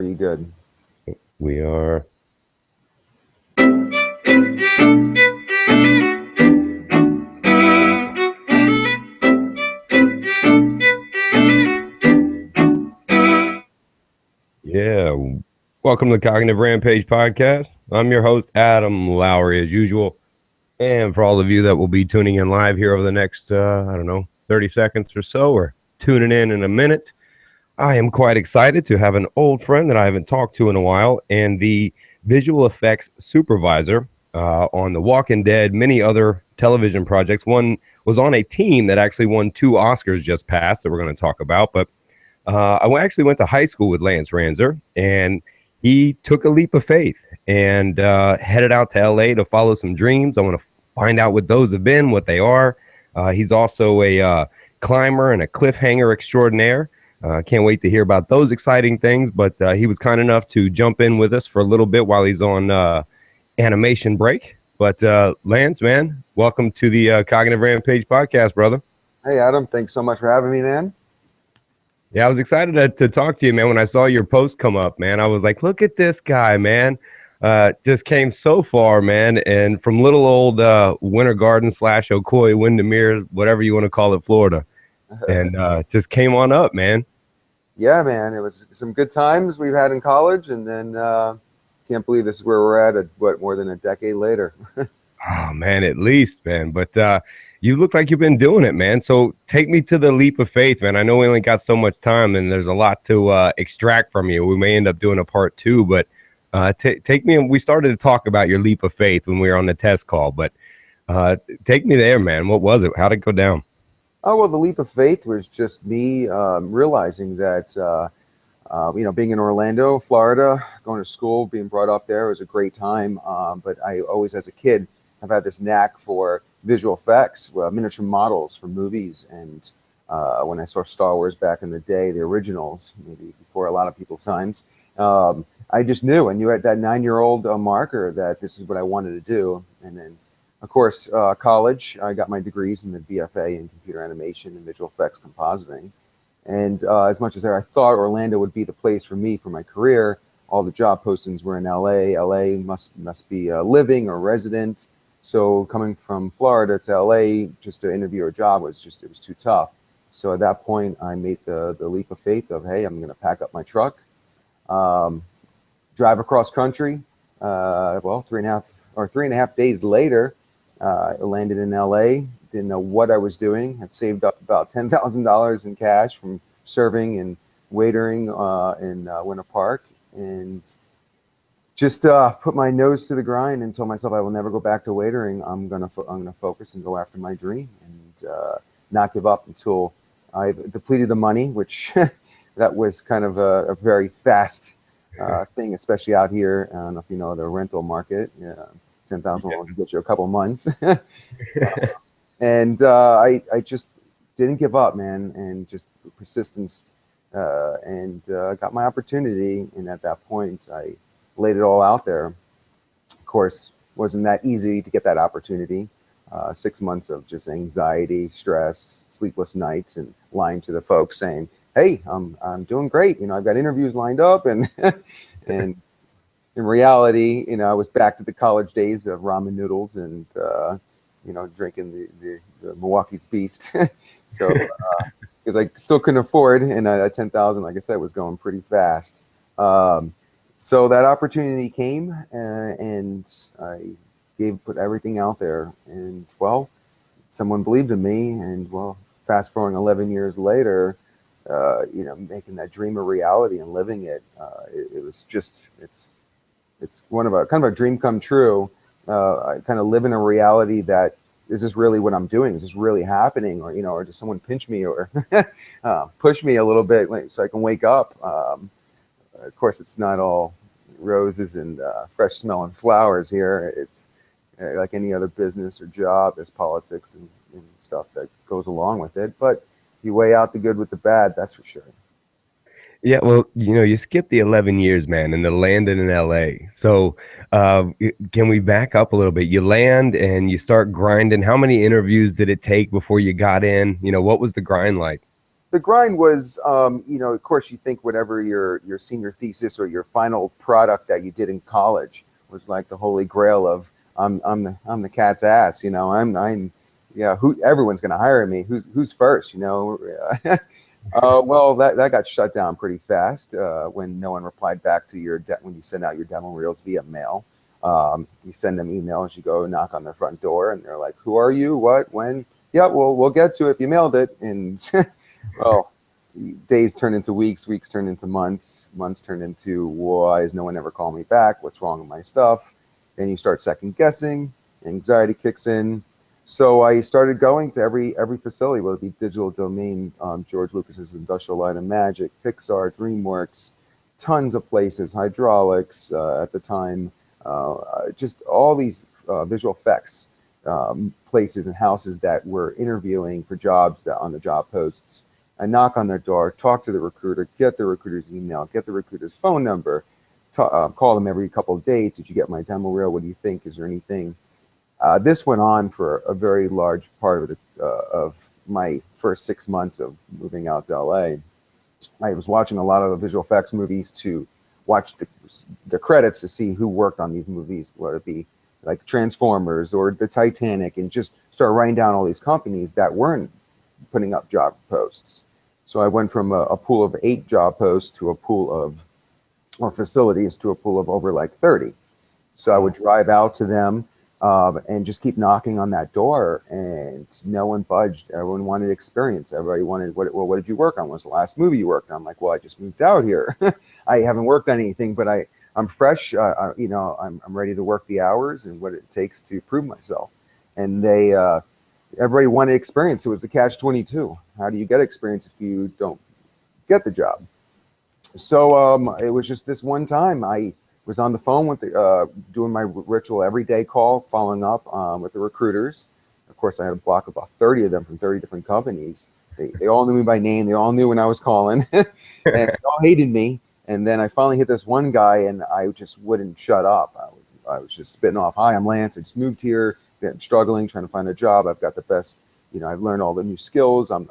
Are you good? We are. Yeah. Welcome to the Cognitive Rampage podcast. I'm your host, Adam Lowery, as usual. And for all of you that will be tuning in live here over the next, 30 seconds or so, or tuning in a minute, I am quite excited to have an old friend that I haven't talked to in a while and the visual effects supervisor on The Walking Dead, many other television projects. One was on a team that actually won 2 Oscars just past that we're going to talk about. But I actually went to high school with Lance Ranzer, and he took a leap of faith and headed out to LA to follow some dreams. I want to find out what those have been, what they are. He's also a climber and a cliffhanger extraordinaire. Can't wait to hear about those exciting things. But he was kind enough to jump in with us for a little bit while he's on animation break. But Lance, man, welcome to the Cognitive Rampage podcast, brother. Hey, Adam. Thanks so much for having me, man. Yeah, I was excited to talk to you, man. When I saw your post come up, man, I was like, look at this guy, man. Just came so far, man. And from little old Winter Garden / Ocoee, Windermere, whatever you want to call it, Florida. And just came on up, man. Yeah, man. It was some good times we've had in college, and then can't believe this is where we're at what, more than a decade later. Oh, man, at least, man. But you look like you've been doing it, man. So take me to the leap of faith, man. I know we only got so much time and there's a lot to extract from you. We may end up doing a part 2, but take me. We started to talk about your leap of faith when we were on the test call, but take me there, man. What was it? How'd it go down? Oh, well, the leap of faith was just me realizing that, being in Orlando, Florida, going to school, being brought up there was a great time. But I always, as a kid, have had this knack for visual effects, miniature models for movies. And when I saw Star Wars back in the day, the originals, maybe before a lot of people's times, I just knew. I knew at that 9-year-old marker that this is what I wanted to do. And then, of course, college, I got my degrees in the BFA in computer animation and visual effects compositing. And as much as I thought Orlando would be the place for me for my career, all the job postings were in LA. LA must be a living or resident. So coming from Florida to LA just to interview a job it was too tough. So at that point, I made the leap of faith of, hey, I'm going to pack up my truck, drive across country. 3.5 days later, I landed in LA. Didn't know what I was doing. Had saved up about $10,000 in cash from serving and waitering in Winter Park, and just put my nose to the grind and told myself I will never go back to waitering. I'm gonna focus and go after my dream and not give up until I depleted the money, which that was kind of a very fast thing, especially out here. I don't know if you know the rental market. 10,000 will get you a couple months. And I just didn't give up, man, and just persistence and got my opportunity. And at that point, I laid it all out there. Of course, wasn't that easy to get that opportunity. 6 months of just anxiety, stress, sleepless nights, and lying to the folks saying, "Hey, I'm doing great. I've got interviews lined up," and and in reality, I was back to the college days of ramen noodles and drinking the Milwaukee's Beast. So because I still couldn't afford, and that 10,000, like I said, was going pretty fast. So that opportunity came, and I put everything out there, and well, someone believed in me, and well, fast forwarding 11 years later, making that dream a reality and living it, it was just it's one of kind of a dream come true. I kind of live in a reality that is this really what I'm doing? Is this really happening? Or does someone pinch me or push me a little bit so I can wake up? Of course, it's not all roses and fresh smelling flowers here. It's like any other business or job. There's politics and stuff that goes along with it. But you weigh out the good with the bad, that's for sure. Yeah, well, you skipped the 11 years, man, and the landing in LA. So can we back up a little bit? You land and you start grinding. How many interviews did it take before you got in? What was the grind like? The grind was, of course, you think whatever your senior thesis or your final product that you did in college was like the holy grail of I'm the cat's ass, yeah, who everyone's gonna hire me. Who's first, well, that got shut down pretty fast when no one replied back to when you send out your demo reels via mail. You send them emails, you go knock on their front door, and they're like, "Who are you? What? When?" Yeah, well, we'll get to it if you mailed it. And well, days turn into weeks, weeks turn into months, months turn into why is no one ever calling me back? What's wrong with my stuff? Then you start second guessing, anxiety kicks in. So I started going to every facility, whether it be Digital Domain, George Lucas's Industrial Light and Magic, Pixar, DreamWorks, tons of places, hydraulics at the time, just all these visual effects places and houses that were interviewing for jobs that on the job posts. I knock on their door, talk to the recruiter, get the recruiter's email, get the recruiter's phone number, call them every couple of days. Did you get my demo reel? What do you think? Is there anything? This went on for a very large part of my first 6 months of moving out to LA. I was watching a lot of the visual effects movies to watch the credits to see who worked on these movies, whether it be like Transformers or the Titanic, and just start writing down all these companies that weren't putting up job posts. So I went from a pool of 8 job posts to a pool of, or facilities, to a pool of over like 30. So I would drive out to them and just keep knocking on that door, and no one budged. Everyone wanted experience. Everybody wanted, what did you work on? What's the last movie you worked on? I'm like, well, I just moved out here. I haven't worked on anything, but I'm fresh. I'm ready to work the hours and what it takes to prove myself. And everybody wanted experience. It was the catch-22. How do you get experience if you don't get the job? So it was just this one time I was on the phone with doing my ritual everyday call, following up with the recruiters. Of course, I had a block of about 30 of them from 30 different companies. They all knew me by name. They all knew when I was calling, and they all hated me. And then I finally hit this one guy, and I just wouldn't shut up. I was just spitting off, "Hi, I'm Lance. I just moved here. I'm struggling, trying to find a job. I've got the best. I've learned all the new skills. I'm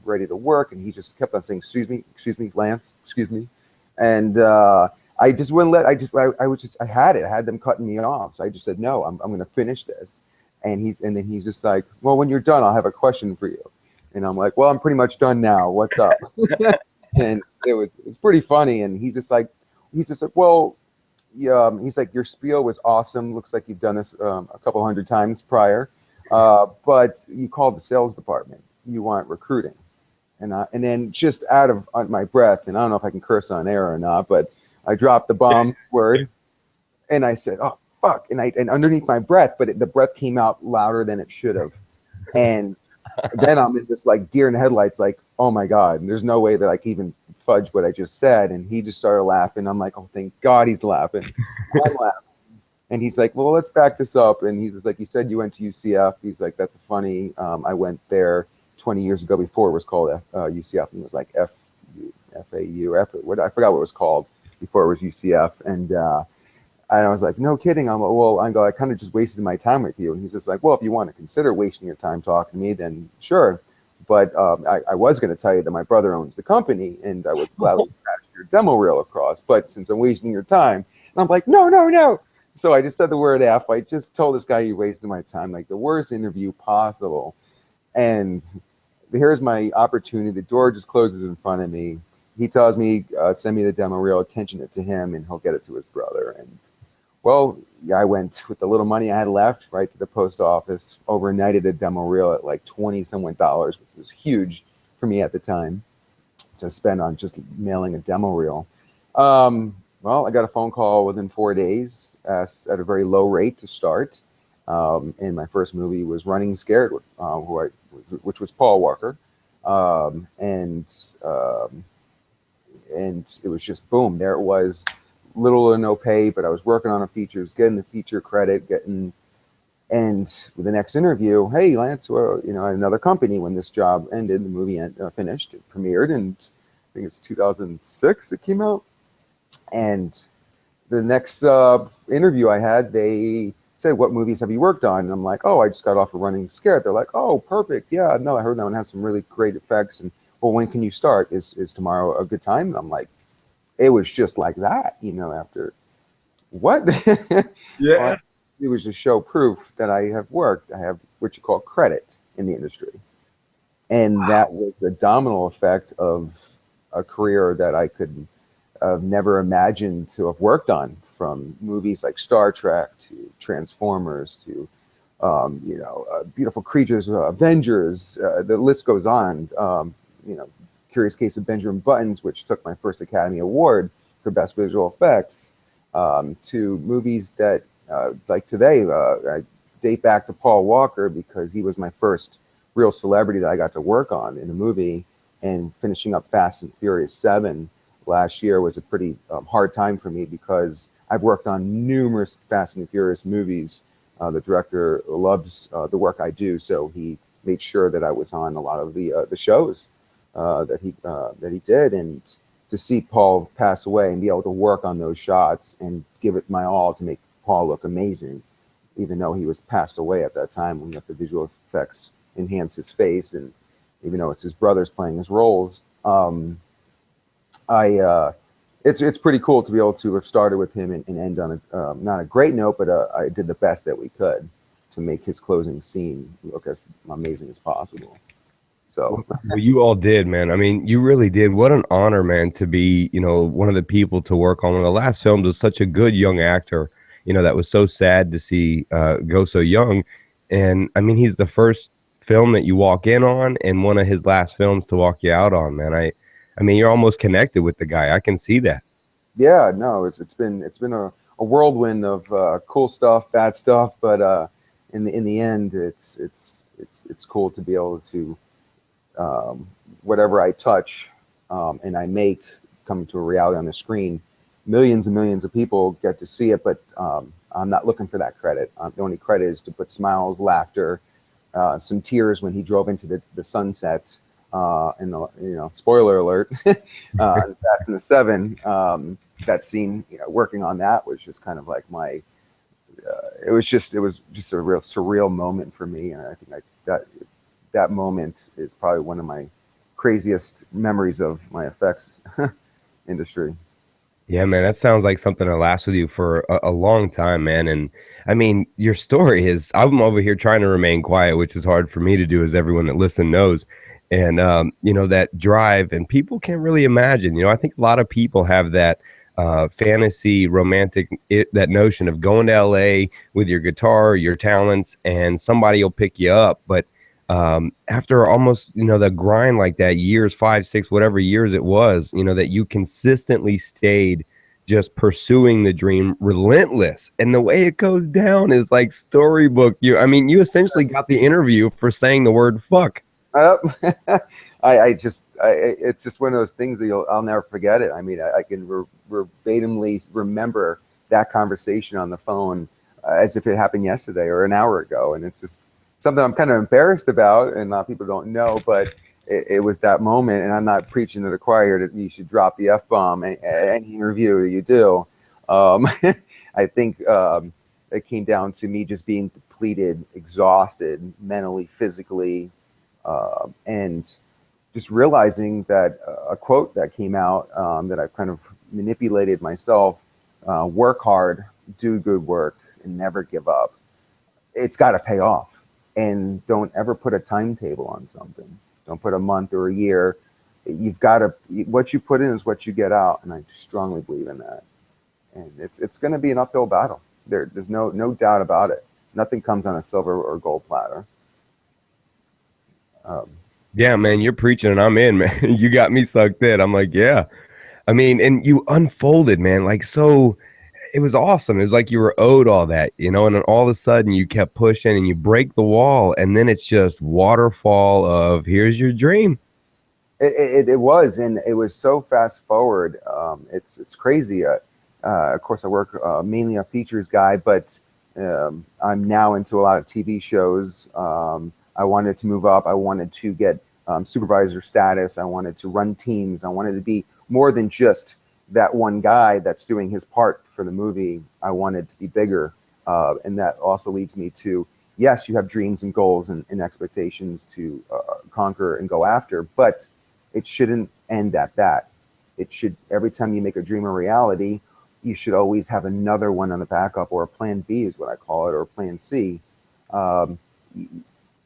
ready to work." And he just kept on saying, excuse me, Lance, excuse me." And I just wouldn't let. I had it. I had them cutting me off. So I just said, "No, I'm going to finish this." And then he's just like, "Well, when you're done, I'll have a question for you." And I'm like, "Well, I'm pretty much done now. What's up?" And it's pretty funny. And he's just like, "Well, yeah." He's like, "Your spiel was awesome. Looks like you've done this a couple hundred times prior, but you called the sales department. You want recruiting." And then just out of my breath, and I don't know if I can curse on air or not, but I dropped the bomb word, and I said, "Oh fuck!" And underneath my breath, but the breath came out louder than it should have. And then I'm in this like deer in the headlights, like, oh my God, and there's no way that I can even fudge what I just said. And he just started laughing. I'm like, oh, thank God he's laughing. I'm laughing. And he's like, well, let's back this up. And he's just like, you said you went to UCF. He's like, that's funny. I went there 20 years ago before it was called UCF. And it was like FAU, I forgot what it was called before it was UCF. And I was like, no kidding. I kind of just wasted my time with you. And he's just like, well, if you want to consider wasting your time talking to me, then sure. But I was going to tell you that my brother owns the company, and I would gladly pass your demo reel across. But since I'm wasting your time, and I'm like, no. So I just said the word F. I just told this guy you wasted my time, like the worst interview possible. And here's my opportunity. The door just closes in front of me. He tells me, send me the demo reel, attention it to him, and he'll get it to his brother. And well, yeah, I went with the little money I had left right to the post office, overnighted a demo reel at like 20-somewhat dollars, which was huge for me at the time to spend on just mailing a demo reel. Well, I got a phone call within 4 days at a very low rate to start. And my first movie was Running Scared, which was Paul Walker. And it was just boom, there it was. Little or no pay, but I was working on a features, getting the feature credit, and with the next interview, hey Lance, well, I had another company when this job ended, the movie finished, it premiered, and I think it's 2006 it came out. And the next interview I had, they said, what movies have you worked on? And I'm like, oh, I just got off of Running Scared. They're like, oh, perfect. Yeah, no, I heard that one has some really great effects. And well, when can you start? Is tomorrow a good time? And I'm like, it was just like that, after what? Well, Yeah. it was to show proof that I have worked. I have what you call credit in the industry. And that was a domino effect of a career that I could have never imagined to have worked on, from movies like Star Trek to Transformers to Beautiful Creatures, Avengers. The list goes on. Curious Case of Benjamin Buttons, which took my first Academy Award for Best Visual Effects, to movies that, like today, I date back to Paul Walker because he was my first real celebrity that I got to work on in a movie, and finishing up Fast and Furious 7 last year was a pretty hard time for me because I've worked on numerous Fast and Furious movies. The director loves the work I do, so he made sure that I was on a lot of the shows that he did. And to see Paul pass away and be able to work on those shots and give it my all to make Paul look amazing, even though he was passed away at that time, when you have the visual effects enhance his face, and even though it's his brothers playing his roles, it's pretty cool to be able to have started with him and end on a not a great note, but I did the best that we could to make his closing scene look as amazing as possible. So Well, you all did, man. I mean, you really did. What an honor, man, to be, one of the people to work on one of the last films with such a good young actor, that was so sad to see go so young. And I mean, he's the first film that you walk in on and one of his last films to walk you out on, man. I mean, you're almost connected with the guy. I can see that. yeah, no, it's been a whirlwind of cool stuff, bad stuff, but in the end, it's cool to be able to, whatever I touch and I make come to a reality on the screen. Millions and millions of people get to see it, but I'm not looking for that credit. The only credit is to put smiles, laughter, some tears when he drove into the sunset. And spoiler alert, Fast and the Seven. That scene, working on that was just kind of like my. It was just a real surreal moment for me, and I think that moment is probably one of my craziest memories of my effects industry. Yeah, man, that sounds like something that lasts with you for a long time, man. And I mean, your story is, I'm over here trying to remain quiet, which is hard for me to do, as everyone that listens knows. And, that drive, and people can't really imagine, I think a lot of people have that fantasy, romantic, that notion of going to LA with your guitar, your talents, and somebody will pick you up. But after almost, the grind like that, years, 5, 6, whatever years it was, that you consistently stayed just pursuing the dream, relentless. And the way it goes down is like storybook. You essentially got the interview for saying the word fuck. Uh, it's just one of those things that I'll never forget it. I mean, I can verbatimly remember that conversation on the phone as if it happened yesterday or an hour ago. And it's just something I'm kind of embarrassed about, and a lot of people don't know, but it was that moment. And I'm not preaching to the choir that you should drop the F-bomb any interview you do. I think it came down to me just being depleted, exhausted, mentally, physically, and just realizing that a quote that came out that I've kind of manipulated myself: work hard, do good work, and never give up. It's got to pay off. And don't ever put a timetable on something. Don't put a month or a year. You've got to, what you put in is what you get out. And I strongly believe in that. And it's going to be an uphill battle. There's no doubt about it. Nothing comes on a silver or gold platter. Yeah, man, you're preaching and I'm in, man. You got me sucked in. I'm like, yeah. I mean, and you unfolded, man, like so. It was awesome. It was like you were owed all that, and then all of a sudden you kept pushing and you break the wall, and then it's just waterfall of here's your dream. It was, and it was so fast forward. It's crazy. Of course, I work mainly a features guy, but I'm now into a lot of TV shows. I wanted to move up. I wanted to get supervisor status. I wanted to run teams. I wanted to be more than just that one guy that's doing his part for the movie. I wanted to be bigger. And that also leads me to, yes, you have dreams and goals and expectations to conquer and go after, but it shouldn't end at that. It should, every time you make a dream a reality, you should always have another one on the backup, or a plan B is what I call it, or a plan C. Um,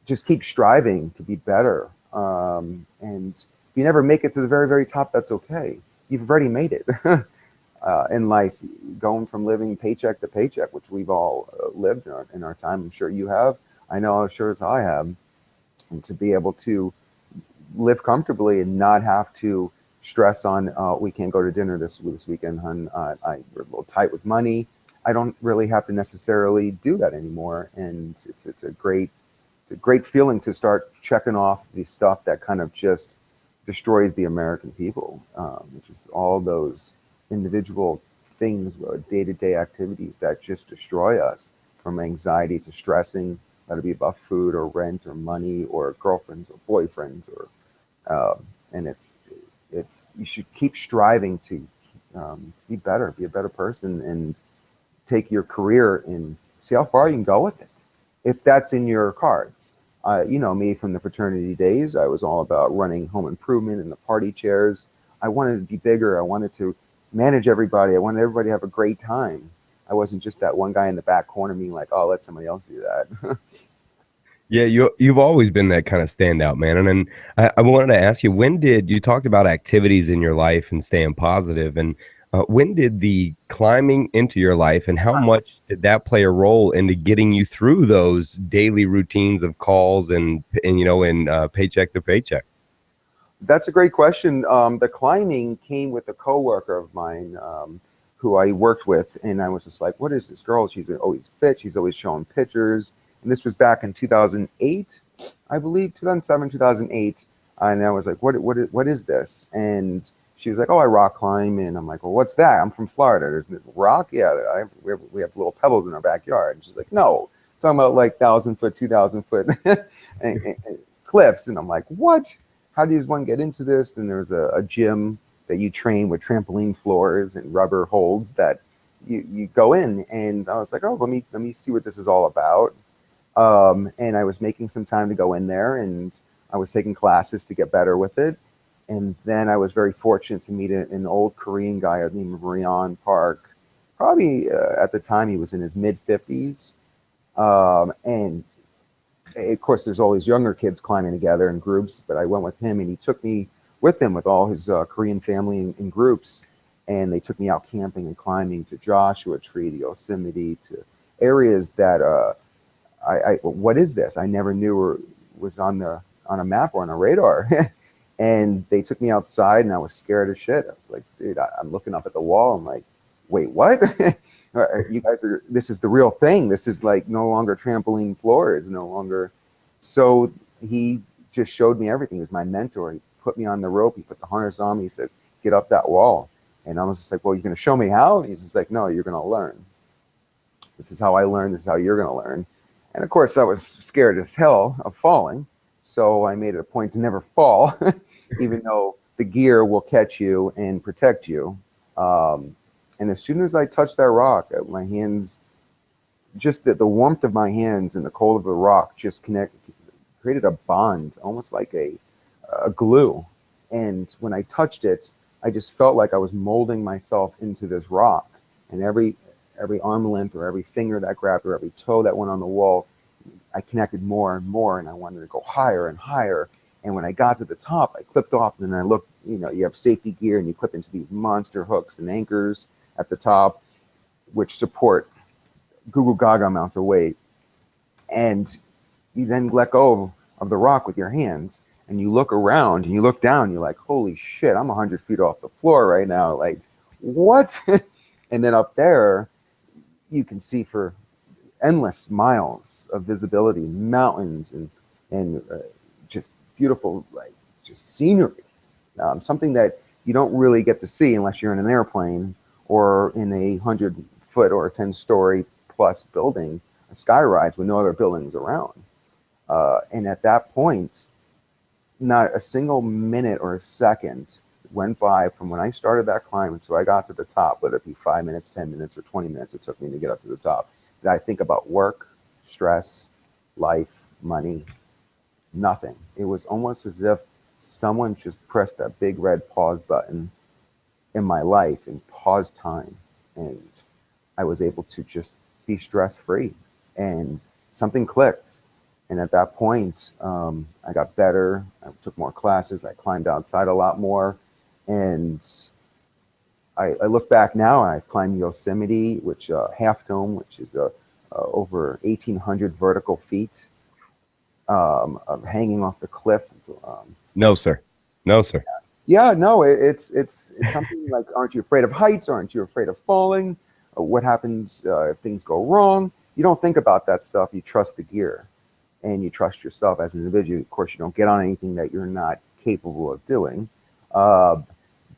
just keep striving to be better. And if you never make it to the very, very top, that's okay. You've already made it. In life, going from living paycheck to paycheck, which we've all lived in our time. I'm sure you have. I know, I'm sure as I have. And to be able to live comfortably and not have to stress on, we can't go to dinner this weekend, hun. We're a little tight with money. I don't really have to necessarily do that anymore. And it's a great feeling to start checking off the stuff that kind of just destroys the American people, which is all those individual things, day-to-day activities that just destroy us, from anxiety to stressing, whether it be about food or rent or money or girlfriends or boyfriends, or and it's you should keep striving to be better, be a better person, and take your career and see how far you can go with it, if that's in your cards. You know me from the fraternity days. I was all about running home improvement and the party chairs. I wanted to be bigger. I wanted to manage everybody. I wanted everybody to have a great time. I wasn't just that one guy in the back corner being like, oh, let somebody else do that. Yeah, you've always been that kind of standout, man. And then I wanted to ask you, when did you talked about activities in your life and staying positive, and when did the climbing into your life, and how much did that play a role into getting you through those daily routines of calls and paycheck to paycheck? That's a great question. The climbing came with a coworker of mine, who I worked with, and I was just like, "What is this girl? She's always fit. She's always showing pictures." And this was back in 2008, I believe, 2007, 2008. And I was like, "What is this?" And she was like, "Oh, I rock climb." And I'm like, "Well, what's that? I'm from Florida. There's rock. Yeah, we have little pebbles in our backyard." And she's like, "No, I'm talking about like 1,000 foot, 2,000 foot and cliffs." And I'm like, "What? How does one get into this?" Then there's a gym that you train with trampoline floors and rubber holds that you go in. And I was like, "Oh, let me see what this is all about." And I was making some time to go in there, and I was taking classes to get better with it. And then I was very fortunate to meet an old Korean guy named Rion Park. Probably at the time he was in his mid 50s. And of course, there's always younger kids climbing together in groups, but I went with him, and he took me with him with all his Korean family in groups. And they took me out camping and climbing to Joshua Tree, to Yosemite, to areas that what is this? I never knew or was on a map or on a radar. And they took me outside, and I was scared as shit. I was like, dude, I'm looking up at the wall. I'm like, wait, what? You guys this is the real thing. This is like no longer trampoline floors, no longer. So he just showed me everything. He was my mentor. He put me on the rope. He put the harness on me. He says, get up that wall. And I was just like, well, you're going to show me how? And he's just like, no, you're going to learn. This is how I learned. This is how you're going to learn. And of course, I was scared as hell of falling. So I made it a point to never fall, even though the gear will catch you and protect you. And as soon as I touched that rock, my hands, just the warmth of my hands and the cold of the rock just created a bond, almost like a glue. And when I touched it, I just felt like I was molding myself into this rock. And every arm length or every finger that grabbed or every toe that went on the wall, I connected more and more, and I wanted to go higher and higher. And when I got to the top, I clipped off, and then I looked, you have safety gear, and you clip into these monster hooks and anchors at the top, which support Google Gaga amounts of weight. And you then let go of the rock with your hands, and you look around, and you look down, you're like, holy shit, I'm 100 feet off the floor right now. Like, what? And then up there, you can see for endless miles of visibility, mountains and just beautiful, like just scenery. Something that you don't really get to see unless you're in an airplane or in a 100-foot or a 10-story plus building, a skyrise with no other buildings around. And at that point, not a single minute or a second went by from when I started that climb until I got to the top, whether it be 5 minutes, 10 minutes, or 20 minutes it took me to get up to the top, that I think about work, stress, life, money, nothing. It was almost as if someone just pressed that big red pause button in my life and pause time. And I was able to just be stress free. And something clicked. And at that point, I got better. I took more classes. I climbed outside a lot more. And I look back now, and I've climbed Yosemite, which Half Dome, which is over 1,800 vertical feet, of hanging off the cliff. No, sir. No, sir. Yeah, no, it's something like, aren't you afraid of heights? Aren't you afraid of falling? What happens if things go wrong? You don't think about that stuff. You trust the gear, and you trust yourself as an individual. Of course, you don't get on anything that you're not capable of doing. Uh,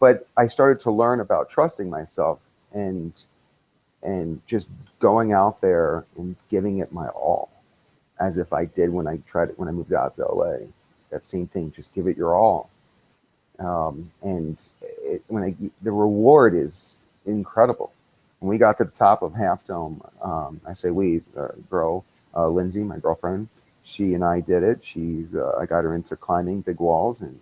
but I started to learn about trusting myself and just going out there and giving it my all, as if I did when I moved out to LA. That same thing, just give it your all. And the reward is incredible. When we got to the top of Half Dome, I say we, girl, Lindsay, my girlfriend, she and I did it. I got her into climbing big walls, and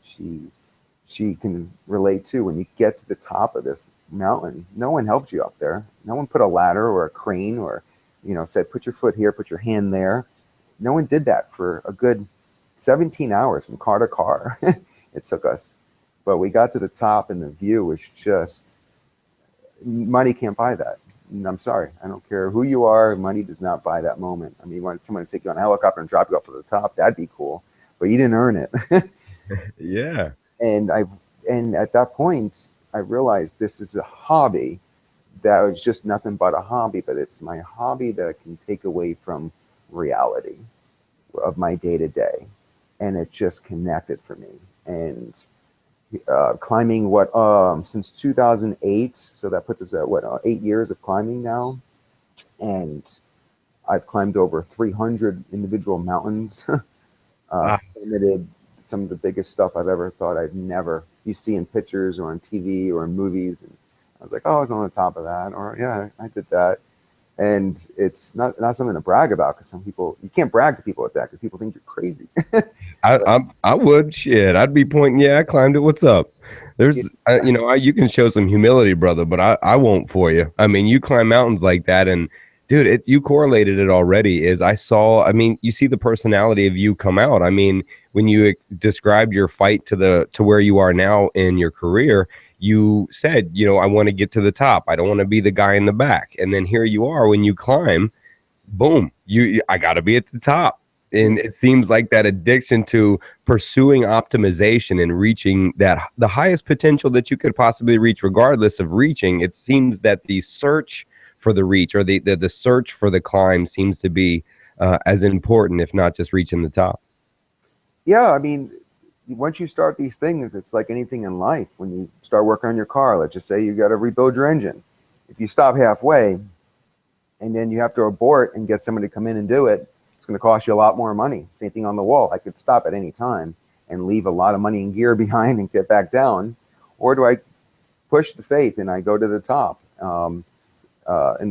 she can relate too. When you get to the top of this mountain, no one helped you up there. No one put a ladder or a crane or, said, put your foot here, put your hand there. No one did that for a good 17 hours from car to car. It took us. But we got to the top, and the view was just, money can't buy that. And I'm sorry. I don't care who you are. Money does not buy that moment. I mean, you want someone to take you on a helicopter and drop you off to the top, that'd be cool. But you didn't earn it. Yeah. And at that point, I realized this is a hobby that was just nothing but a hobby, but it's my hobby that I can take away from reality of my day to day. And it just connected for me. And climbing since 2008, so that puts us at 8 years of climbing now. And I've climbed over 300 individual mountains. Submitted some of the biggest stuff I've ever thought you see in pictures or on TV or in movies. And I was like, oh, I was on the top of that, or yeah, I did that. And it's not something to brag about, because some people, you can't brag to people with that because people think you're crazy. I would, shit. I'd be pointing. Yeah, I climbed it. What's up? There's, you can show some humility, brother, but I won't for you. I mean, you climb mountains like that, and dude, you correlated it already. I mean, you see the personality of you come out. I mean, when you described your fight to where you are now in your career, you said, I want to get to the top. I don't want to be the guy in the back. And then here you are when you climb, boom, I got to be at the top. And it seems like that addiction to pursuing optimization and reaching the highest potential that you could possibly reach, regardless of reaching, it seems that the search for the reach, or the search for the climb, seems to be as important, if not just reaching the top. Yeah, I mean, once you start these things, it's like anything in life. When you start working on your car, let's just say you got to rebuild your engine. If you stop halfway and then you have to abort and get somebody to come in and do it, it's going to cost you a lot more money. Same thing on the wall. I could stop at any time and leave a lot of money and gear behind and get back down. Or do I push the faith and I go to the top? And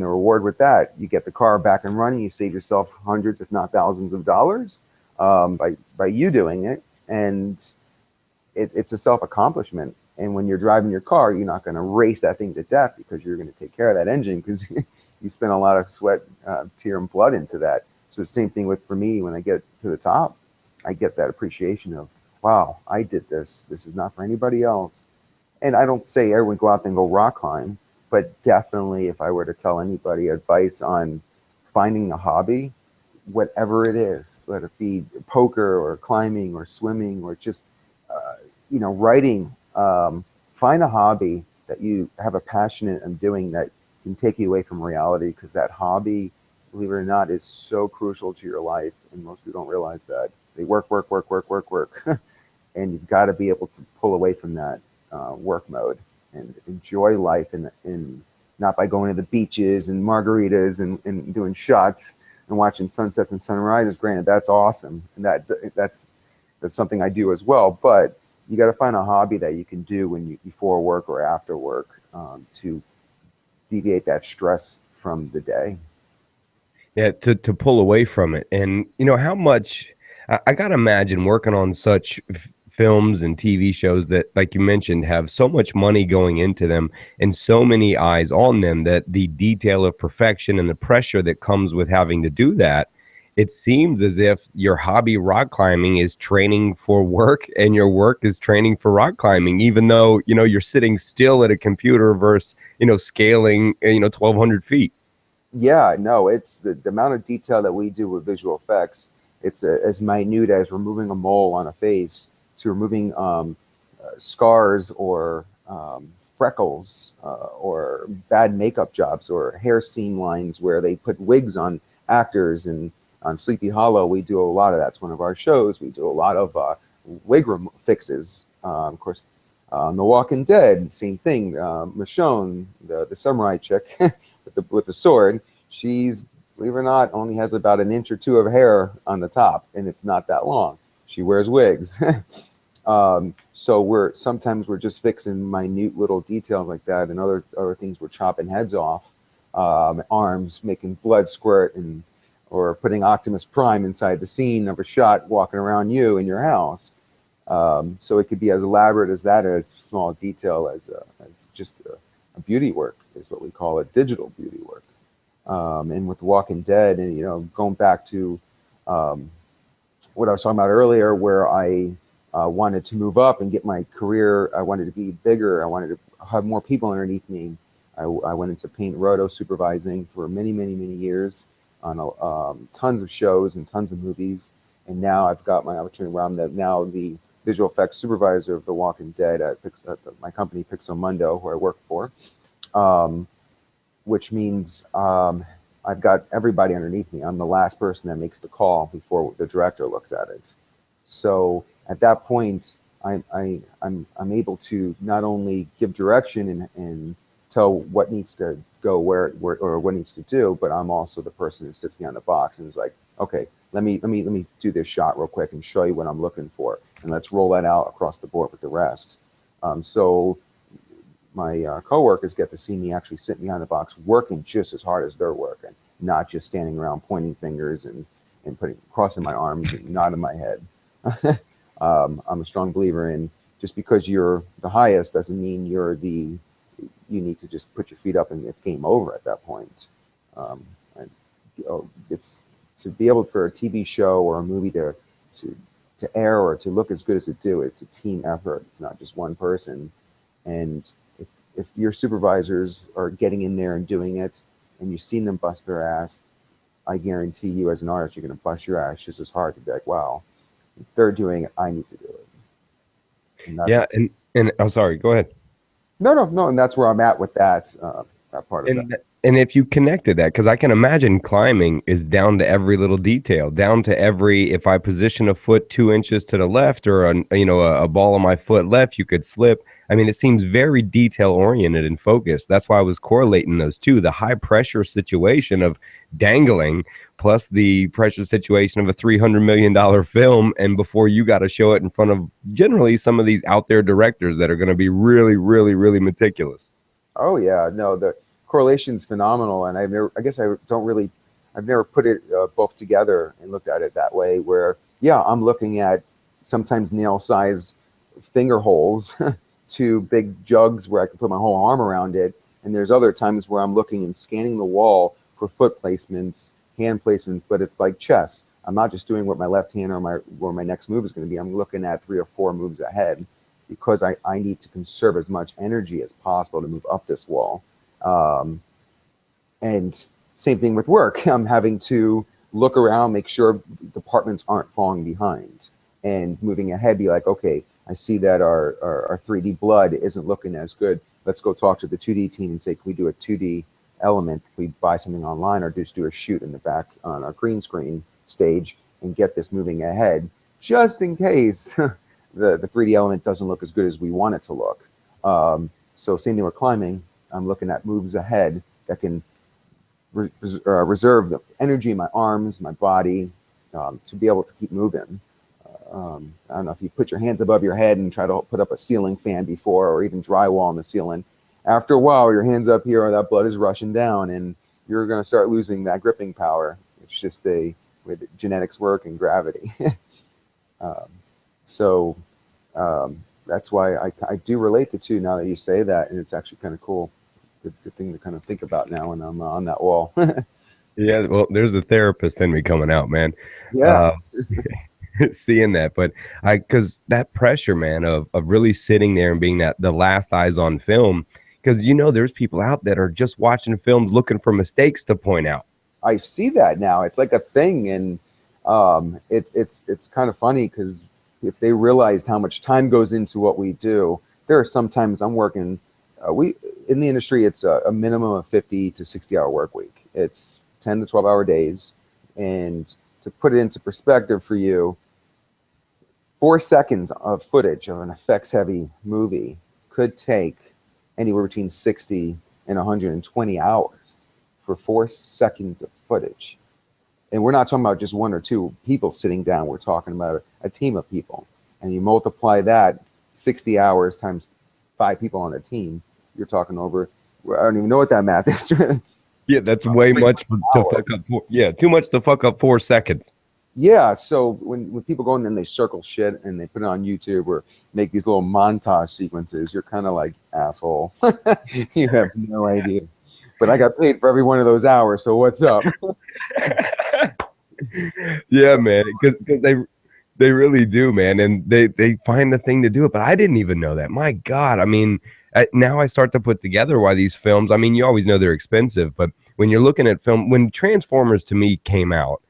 the reward with that, you get the car back and running. You save yourself hundreds, if not thousands of dollars by you doing it. And it's a self-accomplishment. And when you're driving your car, you're not going to race that thing to death, because you're going to take care of that engine, because you spend a lot of sweat, tear, and blood into that. So the same thing for me, when I get to the top, I get that appreciation of, wow, I did this. This is not for anybody else. And I don't say everyone go out there and go rock climb, but definitely if I were to tell anybody advice on finding a hobby, whatever it is, let it be poker or climbing or swimming or just, writing, find a hobby that you have a passion in doing that can take you away from reality, because that hobby, believe it or not, is so crucial to your life. And most people don't realize that. They work. And you've got to be able to pull away from that work mode and enjoy life, and not by going to the beaches and margaritas and doing shots and watching sunsets and sunrises. Granted, that's awesome, and that's something I do as well. But you got to find a hobby that you can do before work or after work, to deviate that stress from the day. Yeah, to pull away from it. And how much I gotta imagine working on such films and TV shows that, like you mentioned, have so much money going into them and so many eyes on them, that the detail of perfection and the pressure that comes with having to do that, it seems as if your hobby rock climbing is training for work and your work is training for rock climbing, even though, you're sitting still at a computer versus, scaling, 1,200 feet. Yeah, no, it's the amount of detail that we do with visual effects. It's as minute as removing a mole on a face to removing scars or freckles or bad makeup jobs or hair seam lines where they put wigs on actors. And on Sleepy Hollow, we do a lot of that's one of our shows. We do a lot of wig fixes. Of course, on The Walking Dead, same thing. Michonne, the samurai chick with the sword, she's, believe it or not, only has about an inch or two of hair on the top, and it's not that long. She wears wigs. So we're just fixing minute little details like that, and other things we're chopping heads off, arms, making blood squirt, or putting Optimus Prime inside the scene of a shot walking around you in your house. So it could be as elaborate as that, as small detail as just a beauty work is what we call it, digital beauty work. And with Walking Dead, and going back to what I was talking about earlier, where I wanted to move up and get my career, I wanted to be bigger, I wanted to have more people underneath me. I went into paint roto supervising for many, many, many years on tons of shows and tons of movies. And now I've got my opportunity where I'm now the visual effects supervisor of The Walking Dead at my company, Pixomundo, who I work for, which means I've got everybody underneath me. I'm the last person that makes the call before the director looks at it. So at that point, I'm able to not only give direction and tell what needs to go where or what needs to do, but I'm also the person who sits behind the box and is like, okay, let me do this shot real quick and show you what I'm looking for, and let's roll that out across the board with the rest. So my coworkers get to see me actually sitting behind the box working just as hard as they're working, not just standing around pointing fingers and crossing my arms and nodding my head. I'm a strong believer in, just because you're the highest doesn't mean you need to just put your feet up and it's game over at that point. It's to be able for a TV show or a movie to air or to look as good as it do. It's a team effort. It's not just one person. And if your supervisors are getting in there and doing it, and you've seen them bust their ass, I guarantee you, as an artist, you're going to bust your ass just as hard to be like, wow, if they're doing it, I need to do it. And that's, and I'm sorry, go ahead. No, and that's where I'm at with that part of that. And if you connected that, because I can imagine climbing is down to every little detail, down to every, if I position a foot 2 inches to the left or a ball on my foot left, you could slip. I mean, it seems very detail oriented and focused. That's why I was correlating those two, the high pressure situation of dangling plus the pressure situation of a $300 million film. And before you got to show it in front of generally some of these out there directors that are going to be really, really, really meticulous. Oh yeah, no, the correlation's phenomenal, and I've never put it both together and looked at it that way. Where I'm looking at sometimes nail size finger holes to big jugs where I can put my whole arm around it, and there's other times where I'm looking and scanning the wall for foot placements, hand placements, but it's like chess. I'm not just doing what my left hand or where my next move is going to be. I'm looking at 3 or 4 moves ahead, because I need to conserve as much energy as possible to move up this wall. And same thing with work. I'm having to look around, make sure departments aren't falling behind, and moving ahead, be like, okay, I see that our 3D blood isn't looking as good. Let's go talk to the 2D team and say, can we do a 2D element? Can we buy something online or just do a shoot in the back on our green screen stage and get this moving ahead, just in case the 3D element doesn't look as good as we want it to look. So same thing with climbing. I'm looking at moves ahead that can reserve the energy in my arms, my body, to be able to keep moving. I don't know if you put your hands above your head and try to put up a ceiling fan before, or even drywall on the ceiling. After a while, your hands up here, that blood is rushing down, and you're going to start losing that gripping power. It's just with genetics work and gravity. So That's why I do relate the two now that you say that, and it's actually kind of cool. Good thing to kind of think about now when I'm on that wall. Yeah, well, there's a therapist in me coming out, man. Yeah, Uh, seeing that, but because that pressure, man, of really sitting there and being that the last eyes on film, because there's people out that are just watching films looking for mistakes to point out. I see that now. It's like a thing, and it's kind of funny because if they realized how much time goes into what we do, there are sometimes I'm working. We in the industry, it's a minimum of 50 to 60 hour work week. It's 10 to 12 hour days, and to put it into perspective for you, 4 seconds of footage of an effects heavy movie could take anywhere between 60 and 120 hours for 4 seconds of footage. And we're not talking about just one or two people sitting down. We're talking about a team of people. And you multiply that 60 hours times 5 people on a team, you're talking over, I don't even know what that math is. Yeah, that's way much to Hour. fuck up. Yeah, too much to fuck up 4 seconds. Yeah, so when people go in and they circle shit and they put it on YouTube or make these little montage sequences, you're kind of like, asshole. You have no idea. But I got paid for every one of those hours, so what's up? Yeah, man, because they really do, man, and they find the thing to do it. But I didn't even know that. My God, I mean, now I start to put together why these films. I mean, you always know they're expensive, but when you're looking at film, when Transformers to me came out,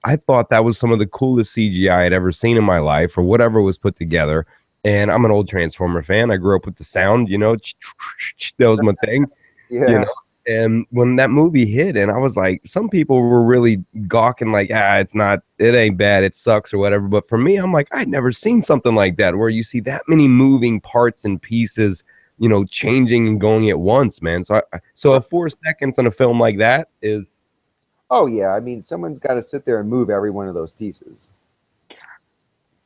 I thought that was some of the coolest CGI I'd ever seen in my life, or whatever was put together. And I'm an old Transformer fan. I grew up with the sound, that was my thing, you Yeah. know. And when that movie hit, and I was like, some people were really gawking, like, it ain't bad, it sucks or whatever. But for me, I'm like, I'd never seen something like that where you see that many moving parts and pieces, changing and going at once, man. So a 4 seconds on a film like that is, Oh yeah. I mean, someone's got to sit there and move every one of those pieces,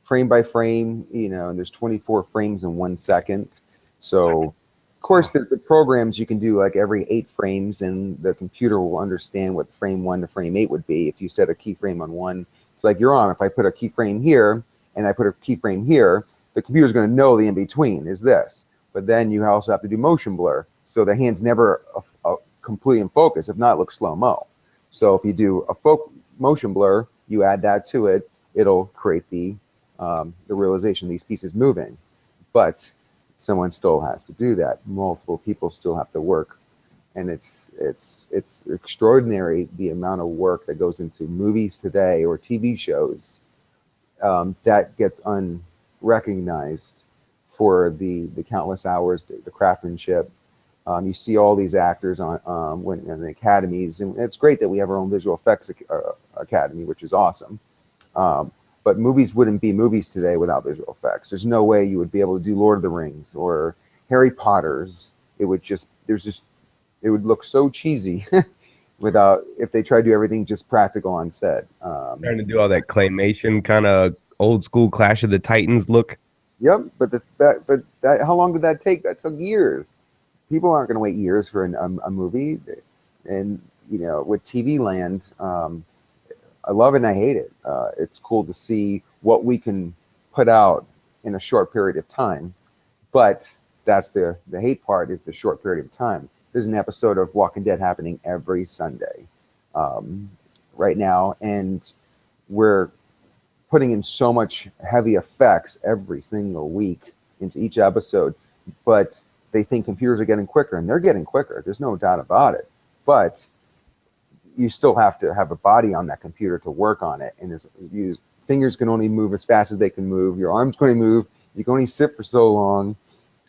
frame by frame. And there's 24 frames in 1 second. So, of course, there's the programs you can do like every 8 frames, and the computer will understand what frame 1 to frame 8 would be. If you set a keyframe on one, it's like you're on. If I put a keyframe here and I put a keyframe here, the computer's going to know the in between is this. But then you also have to do motion blur, so the hand's never completely in focus. If not, it looks slow mo. So if you do a motion blur, you add that to it, it'll create the realization of these pieces moving. But someone still has to do that. Multiple people still have to work, and it's extraordinary the amount of work that goes into movies today or TV shows that gets unrecognized for the countless hours, the craftsmanship. You see all these actors when in the academies, and it's great that we have our own visual effects academy, which is awesome. But movies wouldn't be movies today without visual effects. There's no way you would be able to do Lord of the Rings or Harry Potter's. It would it would look so cheesy without, if they tried to do everything just practical on set. trying to do all that claymation kind of old school Clash of the Titans look. Yep, but how long did that take? That took years. People aren't going to wait years for a movie, and with TV land, I love it and I hate it. It's cool to see what we can put out in a short period of time, but that's the hate part, is the short period of time. There's an episode of Walking Dead happening every Sunday right now, and we're putting in so much heavy effects every single week into each episode, but they think computers are getting quicker, and they're getting quicker. There's no doubt about it. But you still have to have a body on that computer to work on it. And fingers can only move as fast as they can move. Your arms can only move. You can only sit for so long.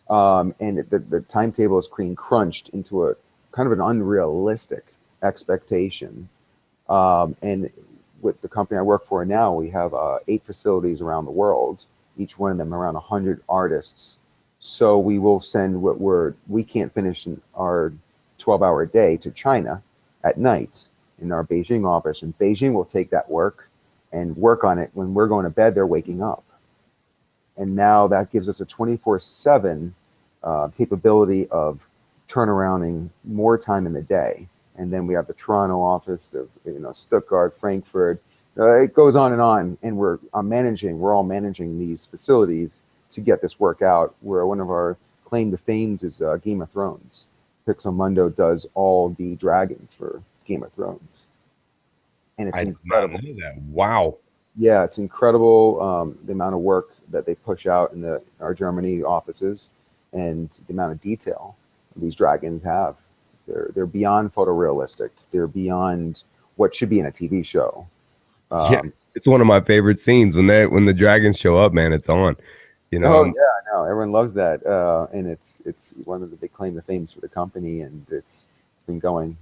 And the timetable is being crunched into a kind of an unrealistic expectation. And with the company I work for now, we have 8 facilities around the world, each one of them around 100 artists. So we will send what we can't finish in our 12-hour day to China at night in our Beijing office. And Beijing will take that work and work on it. When we're going to bed, they're waking up. And now that gives us a 24/7 capability of turnarounding more time in the day. And then we have the Toronto office, the Stuttgart, Frankfurt. It goes on, and we're all managing these facilities to get this work out. Where one of our claim to fames is Game of Thrones. Pixelmundo does all the dragons for Game of Thrones, and it's I did not incredible. know that. Wow. Yeah, it's incredible, the amount of work that they push out in our Germany offices, and the amount of detail these dragons have. They're beyond photorealistic. They're beyond what should be in a TV show. Yeah, it's one of my favorite scenes when the dragons show up, man. It's on. You Oh know, yeah, I know. Everyone loves that, and it's one of the big claim to fames for the company, and it's been going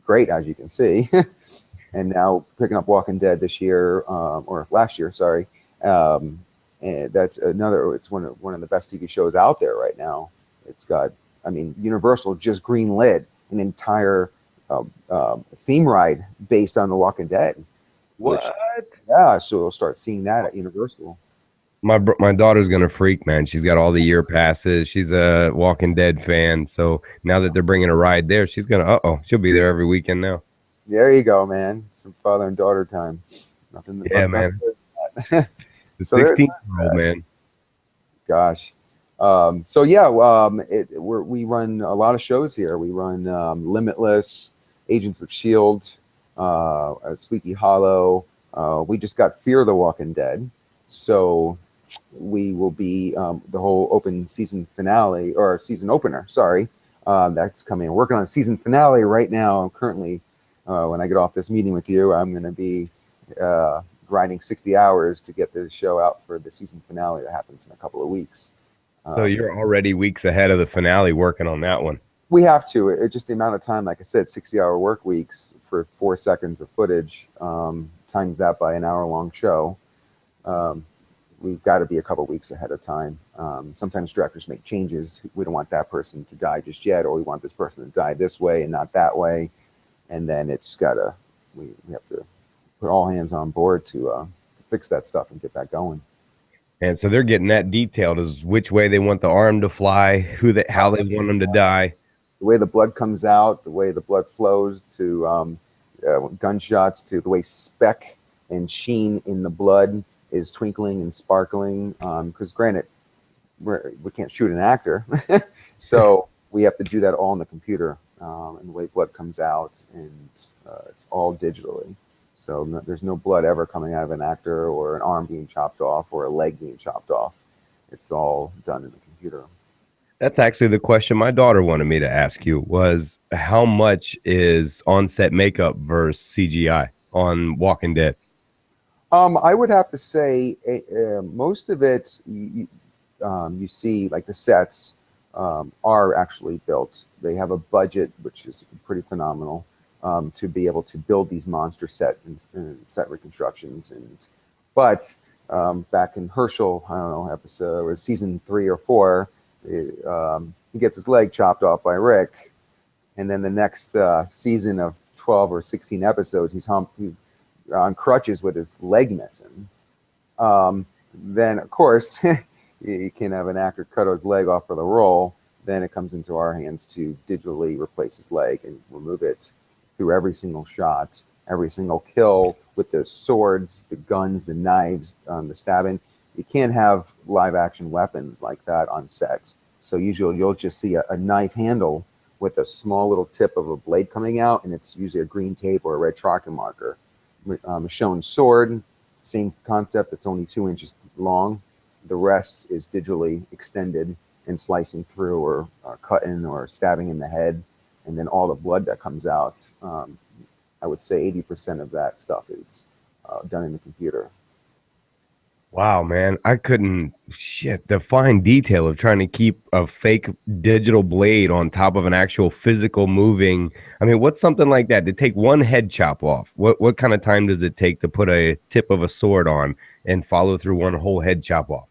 great, as you can see. And now picking up Walking Dead this year, or last year, sorry. And that's another. It's one of the best TV shows out there right now. It's got, I mean, Universal just greenlit an entire theme ride based on The Walking Dead. Which, what? yeah, so we'll start seeing that at Universal. My daughter's gonna freak, man. She's got all the year passes. She's a Walking Dead fan. So now that they're bringing a ride there, she's gonna. She'll be there every weekend now. There you go, man. Some father and daughter time. Yeah, Nothing man. better than that. The So there, 16-year-old man. gosh. So yeah, we run a lot of shows here. We run Limitless, Agents of Shield, Sleepy Hollow. We just got Fear the Walking Dead, so we will be the whole open season finale or season opener. Sorry, that's coming. We're working on a season finale right now. I'm currently, when I get off this meeting with you, I'm going to be grinding 60 hours to get the show out for the season finale that happens in a couple of weeks. So you're already weeks ahead of the finale working on that one. We have to. Just the amount of time, like I said, 60-hour work weeks for 4 seconds of footage, times that by an hour-long show. We've got to be a couple weeks ahead of time. Sometimes directors make changes. We don't want that person to die just yet, or we want this person to die this way and not that way. And then we have to put all hands on board to fix that stuff and get that going. And so they're getting that detailed as which way they want the arm to fly, how they want them to die. The way the blood comes out, the way the blood flows to gunshots, to the way speck and sheen in the blood is twinkling and sparkling. Because granted, we can't shoot an actor, so we have to do that all in the computer, and the way blood comes out, and it's all digitally. So there's no blood ever coming out of an actor, or an arm being chopped off, or a leg being chopped off. It's all done in the computer. That's actually the question my daughter wanted me to ask you was how much is on-set makeup versus CGI on Walking Dead? I would have to say most of it you see, like the sets are actually built. They have a budget which is pretty phenomenal to be able to build these monster set reconstructions. But back in Herschel, I don't know, episode or season 3 or 4, he gets his leg chopped off by Rick, and then the next season of 12 or 16 episodes, he's on crutches with his leg missing. Then, of course, you can have an actor cut his leg off for the role. Then it comes into our hands to digitally replace his leg and remove it through every single shot, every single kill with the swords, the guns, the knives, the stabbing. You can't have live action weapons like that on sets. So usually you'll just see a knife handle with a small little tip of a blade coming out, and it's usually a green tape or a red chalk marker. A shown sword, same concept, it's only 2 inches long. The rest is digitally extended and slicing through or cutting or stabbing in the head. And then all the blood that comes out, I would say 80% of that stuff is done in the computer. Wow, man. I couldn't the fine detail of trying to keep a fake digital blade on top of an actual physical moving. I mean, what's something like that to take one head chop off? What kind of time does it take to put a tip of a sword on and follow through one whole head chop off?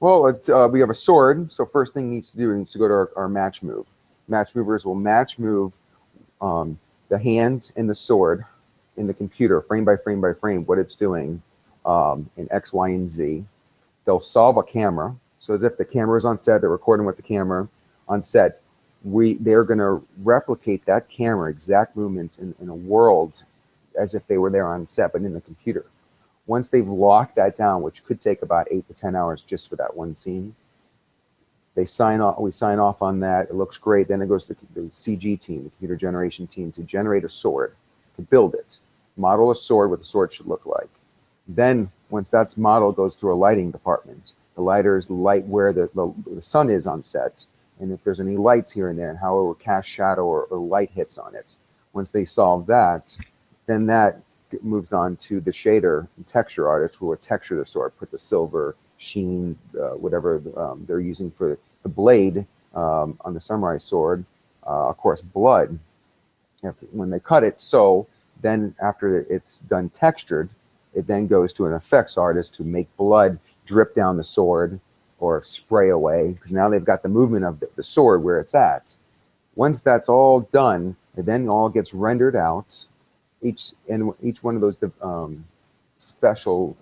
Well, we have a sword. So first thing needs to do is to go to our match move. Match movers will match move the hand and the sword in the computer, frame by frame by frame, what it's doing in X, Y, and Z. They'll solve a camera. So as if the camera is on set, they're recording with the camera on set. They're going to replicate that camera exact movements in a world as if they were there on set, but in the computer. Once they've locked that down, which could take about 8 to 10 hours just for that one scene, they sign off. We sign off on that. It looks great. Then it goes to the CG team, the computer generation team, to generate a sword, to build it, model a sword, what the sword should look like. Then once that's modeled, goes to a lighting department. The lighters light where the sun is on set, and if there's any lights here and there, and how it will cast shadow or light hits on it. Once they solve that, then that moves on to the shader and texture artist, who will texture the sword, put the silver sheen, whatever they're using for the blade on the samurai sword. Of course, blood when they cut it. So then after it's done textured, it then goes to an effects artist to make blood drip down the sword or spray away, because now they've got the movement of the sword where it's at. Once that's all done, it then all gets rendered out. Each one of those special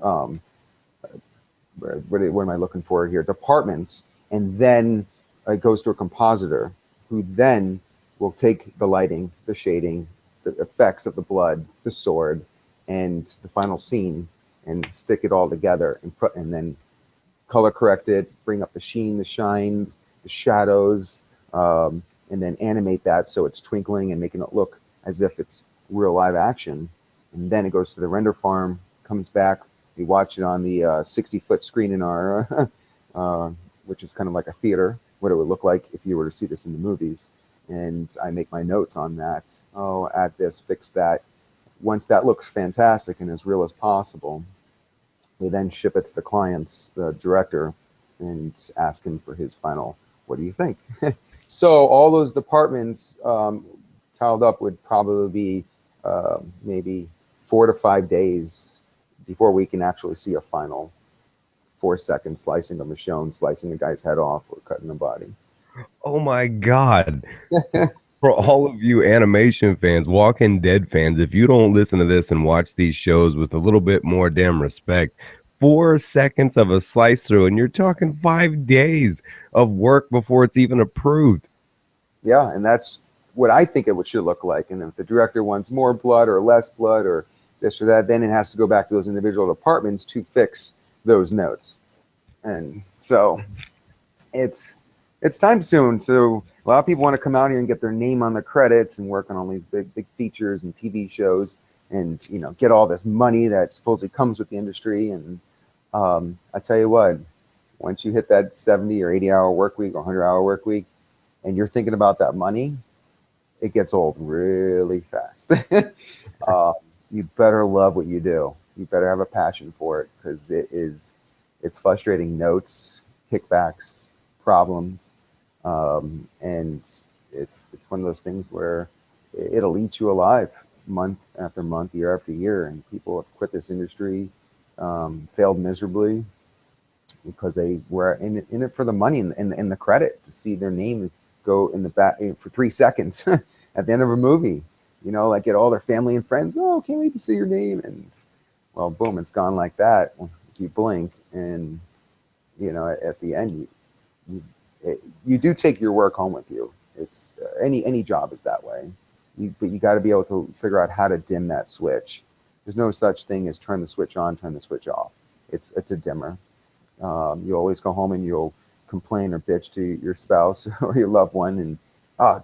what am I looking for here? Departments, and then it goes to a compositor, who then will take the lighting, the shading, the effects of the blood, the sword, and the final scene, and stick it all together, and then color correct it, bring up the sheen, the shines, the shadows, and then animate that so it's twinkling and making it look as if it's real live action. And then it goes to the render farm, comes back. We watch it on the 60-foot screen in our, which is kind of like a theater, what it would look like if you were to see this in the movies. And I make my notes on that. Oh, add this, fix that. Once that looks fantastic and as real as possible, we then ship it to the client, the director, and ask him for his final, what do you think? So all those departments tiled up would probably be maybe 4 to 5 days before we can actually see a final 4-second slicing of Michonne, slicing a guy's head off, or cutting the body. Oh my God. For all of you animation fans, Walking Dead fans, if you don't listen to this and watch these shows with a little bit more damn respect, 4 seconds of a slice through, and you're talking 5 days of work before it's even approved. Yeah, and that's what I think it should look like. And if the director wants more blood or less blood or this or that, then it has to go back to those individual departments to fix those notes. And so it's time soon. So a lot of people want to come out here and get their name on the credits and work on all these big features and TV shows, and get all this money that supposedly comes with the industry. And I tell you what, once you hit that 70 or 80-hour work week or 100-hour work week, and you're thinking about that money, it gets old really fast. You better love what you do. You better have a passion for it, because it's frustrating notes, kickbacks, problems, and it's one of those things where it'll eat you alive month after month, year after year. And people have quit this industry, failed miserably, because they were in it for the money and the credit, to see their name go in the back for 3 seconds at the end of a movie. Like get all their family and friends, oh, can't wait to see your name. And well, boom, it's gone like that. You blink, and at the end, you do take your work home with you. It's any job is that way. But you got to be able to figure out how to dim that switch. There's no such thing as turn the switch on, turn the switch off. It's a dimmer. You always go home and you'll complain or bitch to your spouse or your loved one, and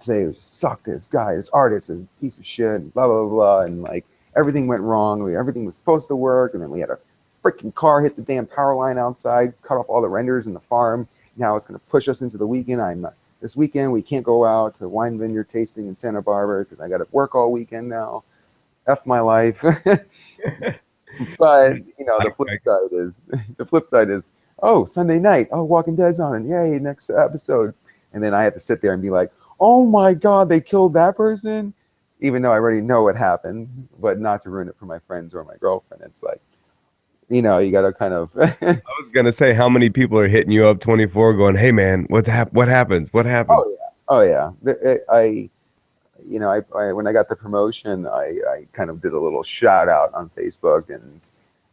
today sucked. This guy, this artist is a piece of shit, blah blah blah, and like everything went wrong. Everything was supposed to work, and then we had a freaking car hit the damn power line outside, cut off all the renders in the farm. Now it's going to push us into the weekend. This weekend we can't go out to wine vineyard tasting in Santa Barbara because I got to work all weekend now. F my life. But the flip side is, oh, Sunday night, oh, Walking Dead's on, yay, next episode. And then I have to sit there and be like, oh my God, they killed that person, even though I already know what happens, but not to ruin it for my friends or my girlfriend. It's like, you got to kind of. I was gonna say, how many people are hitting you up 24 going, hey man, what happens? Oh yeah. I when I got the promotion, I kind of did a little shout out on Facebook, and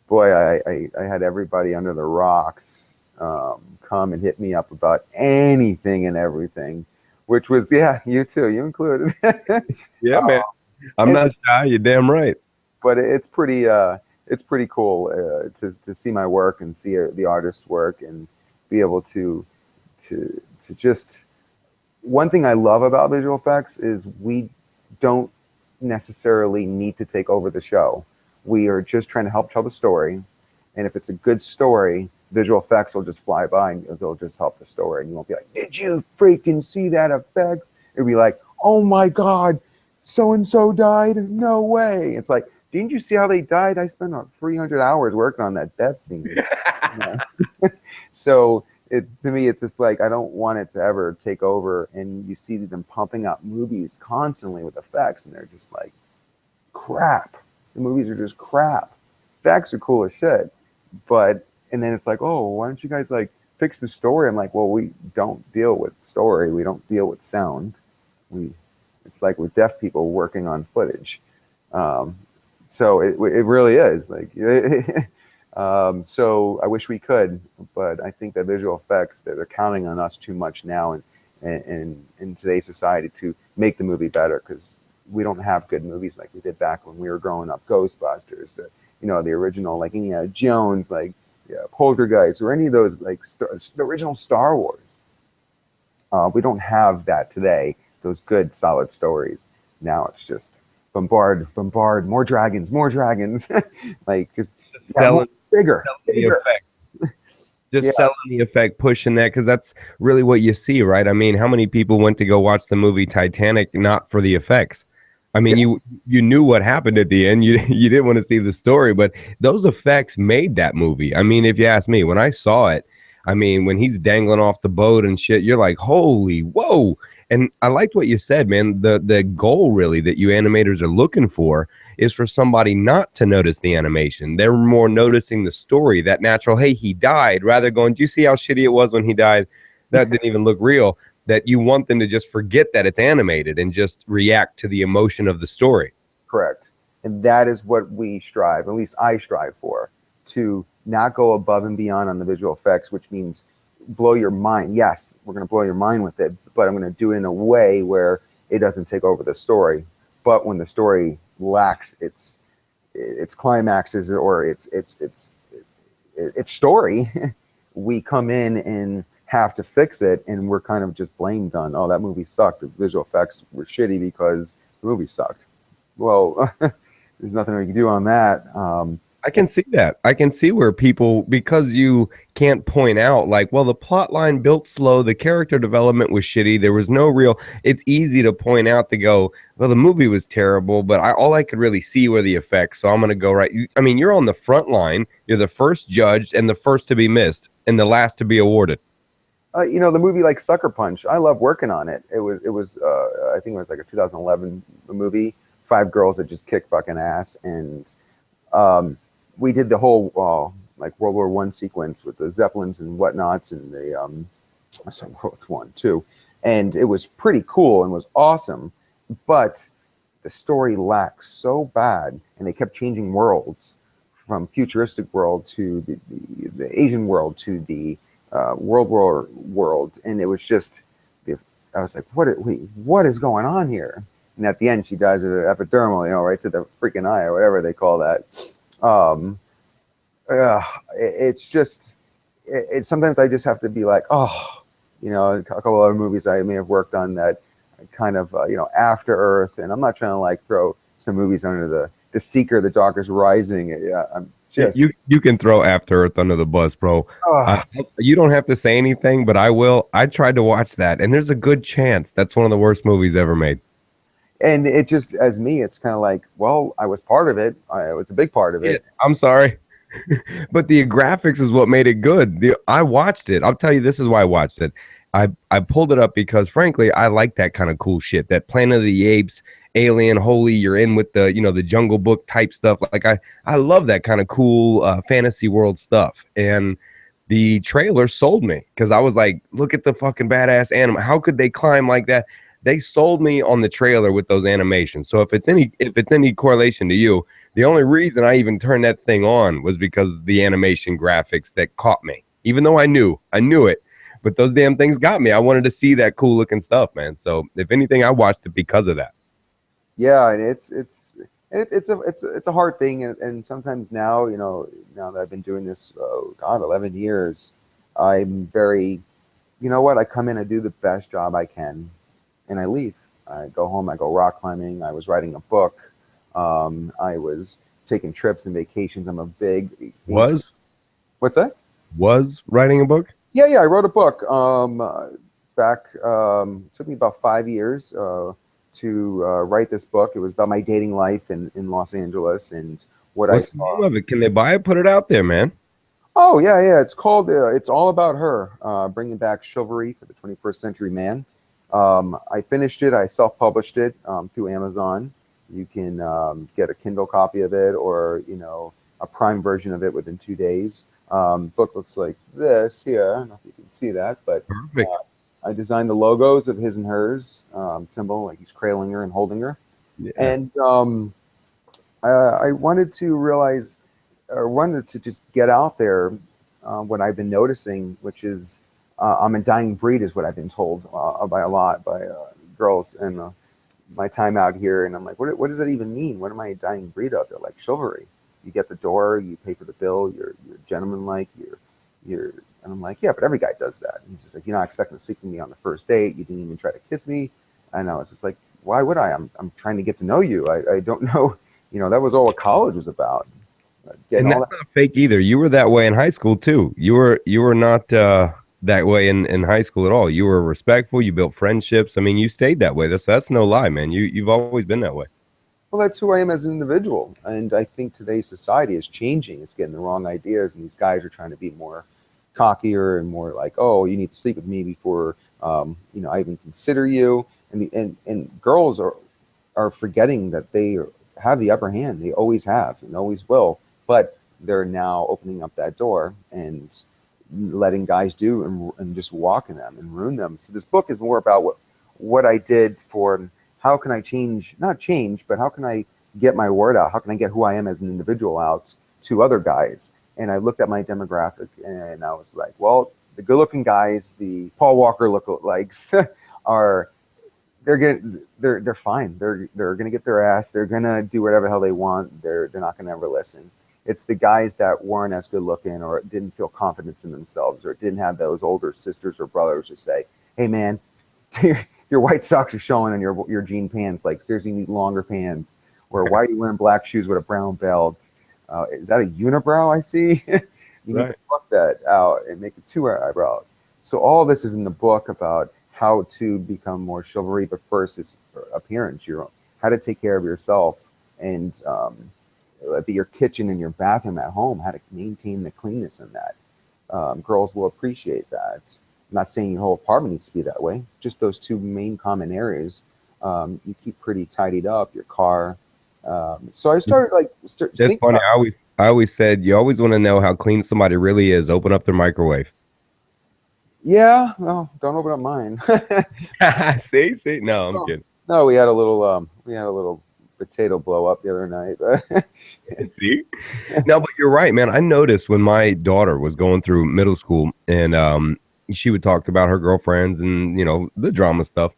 boy, I had everybody under the rocks come and hit me up about anything and everything, which was, yeah, you too, you included. Yeah, man. I'm not shy. You're damn right. But it's pretty it's pretty cool to see my work and see the artist's work and be able to just. One thing I love about visual effects is we don't necessarily need to take over the show. We are just trying to help tell the story, and if it's a good story, visual effects will just fly by and they'll just help the story, and you won't be like, "Did you freaking see that effects?" It'll be like, "Oh my god, so and so died? No way!" It's like, didn't you see how they died? I spent 300 hours working on that death scene. So to me, it's just like I don't want it to ever take over. And you see them pumping out movies constantly with effects, and they're just like crap. The movies are just crap. Effects are cool as shit, but and then it's like, oh, why don't you guys like fix the story? I'm like, well, we don't deal with story. We don't deal with sound. It's like we're deaf people working on footage. So it really is like. So I wish we could, but I think that visual effects, they're counting on us too much now in today's society to make the movie better, because we don't have good movies like we did back when we were growing up. Ghostbusters, the original, like Indiana Jones, like Poltergeist, or any of those, like the original Star Wars. We don't have that today, those good solid stories. Now it's just bombard, more dragons, like just selling bigger the effect. Just selling the effect, pushing that, because that's really what you see, right? I mean, how many people went to go watch the movie Titanic not for the effects? I mean, you knew what happened at the end. You didn't want to see the story, but those effects made that movie. I mean, if you ask me, when I saw it, I mean, when he's dangling off the boat and shit, you're like, holy, whoa. And I liked what you said, man. The goal really that you animators are looking for is for somebody not to notice the animation. They're more noticing the story, that natural, hey, he died, rather going, do you see how shitty it was when he died? That didn't even look real. That you want them to just forget that it's animated and just react to the emotion of the story. Correct. And that is what we strive, at least I strive for, to not go above and beyond on the visual effects, which means blow your mind. Yes, we're going to blow your mind with it, but I'm going to do it in a way where it doesn't take over the story. But when the story lacks its climaxes or its story, we come in and have to fix it, and we're kind of just blamed on, oh, that movie sucked. The visual effects were shitty because the movie sucked. Well, there's nothing we can do on that. I can see that. I can see where people, because you can't point out like, well, the plot line built slow, the character development was shitty, there was no real, it's easy to point out to go, well, the movie was terrible, but all I could really see were the effects, so I'm going to go right. I mean, you're on the front line, you're the first judged and the first to be missed and the last to be awarded. The movie like Sucker Punch, I love working on it. It was I think it was like a 2011 movie, 5 girls that just kick fucking ass, and we did the whole like World War I sequence with the Zeppelins and whatnots, and the World War I too, and it was pretty cool and was awesome, but the story lacks so bad, and they kept changing worlds from futuristic world to the Asian world to the World War world, and it was just, I was like, what is going on here? And at the end, she dies of an epidermal, right to the freaking eye or whatever they call that. It's just, sometimes I just have to be like, oh, a couple other movies I may have worked on that kind of, After Earth, and I'm not trying to like throw some movies under the Seeker, The Darkest Rising. I'm just, you can throw After Earth under the bus, bro. You don't have to say anything, but I will. I tried to watch that, and there's a good chance that's one of the worst movies ever made. And it just, as me, it's kind of like, well, I was part of it. I was a big part of it. I'm sorry. But the graphics is what made it good. I watched it. I'll tell you, this is why I watched it. I pulled it up because, frankly, I like that kind of cool shit. That Planet of the Apes, Alien, Holy, you're in with the, the Jungle Book type stuff. Like, I love that kind of cool fantasy world stuff. And the trailer sold me because I was like, look at the fucking badass animal. How could they climb like that? They sold me on the trailer with those animations. So if it's any correlation to you, the only reason I even turned that thing on was because the animation graphics that caught me. Even though I knew it, but those damn things got me. I wanted to see that cool looking stuff, man. So if anything, I watched it because of that. Yeah, and it's It's a hard thing, and sometimes now, now that I've been doing this, oh God, 11 years, I'm very, you know what? I come in, I do the best job I can, and I leave. I go home, I go rock climbing. I was writing a book. I was taking trips and vacations. I'm a big ancient. Was What's that? was writing a book? Yeah. I wrote a book. Back took me about 5 years to write this book. It was about my dating life in Los Angeles and what I What's the saw. name of it? Can they buy it? Put it out there, man. Oh yeah. It's called. It's all about her, bringing back chivalry for the 21st century man. I finished it. I self-published it through Amazon. You can get a Kindle copy of it, or a Prime version of it within 2 days. Book looks like this here. I don't know if you can see that, but Perfect. I designed the logos of his and hers symbol, like he's cradling her and holding her. Yeah. And I wanted to realize, or wanted to just get out there what I've been noticing, which is I'm a dying breed, is what I've been told by a lot by girls and my time out here. And I'm like, what does that even mean? What am I a dying breed of? They're like, chivalry. You get the door, you pay for the bill, you're gentleman-like, you're, and I'm like, yeah, but every guy does that. And he's just like, you're not expecting to sleep with me on the first date. You didn't even try to kiss me. And I was just like, why would I? I'm trying to get to know you. I don't know. That was all what college was about. Getting And all that's not fake either. You were that way in high school too. You were not that way in high school at all. You were respectful. You built friendships. I mean, you stayed that way. That's no lie, man. You've always been that way. Well, that's who I am as an individual. And I think today's society is changing. It's getting the wrong ideas, and these guys are trying to be more cockier and more like, oh, you need to sleep with me before I even consider you. And girls are forgetting that they have the upper hand. They always have and always will. But they're now opening up that door and letting guys do and just walk in them and ruin them. So this book is more about what I did for how can I change, not change, but how can I get my word out? How can I get who I am as an individual out to other guys? And I looked at my demographic and I was like, well, the good looking guys, the Paul Walker lookalikes are they're fine. They're gonna get their ass. They're gonna do whatever the hell they want. They're not gonna ever listen. It's the guys that weren't as good looking or didn't feel confidence in themselves or didn't have those older sisters or brothers to say, hey man, your white socks are showing on your jean pants. Like seriously, you need longer pants. Or why are you wearing black shoes with a brown belt? Is that a unibrow I see? You need Right. to pluck that out and make it two eyebrows. So all this is in the book about how to become more chivalry, but first is appearance. How to take care of yourself and be your kitchen and your bathroom at home. How to maintain the cleanness in that. Girls will appreciate that. I'm not saying your whole apartment needs to be that way. Just those two main common areas. You keep pretty tidied up. Your car. So I started That's thinking funny. about. I always said you always want to know how clean somebody really is. Open up their microwave. Yeah, no, don't open up mine. See. No, I'm Oh, kidding. no, we had a little potato blow up the other night. See? No, but you're right, man. I noticed when my daughter was going through middle school and she would talk about her girlfriends and the drama stuff.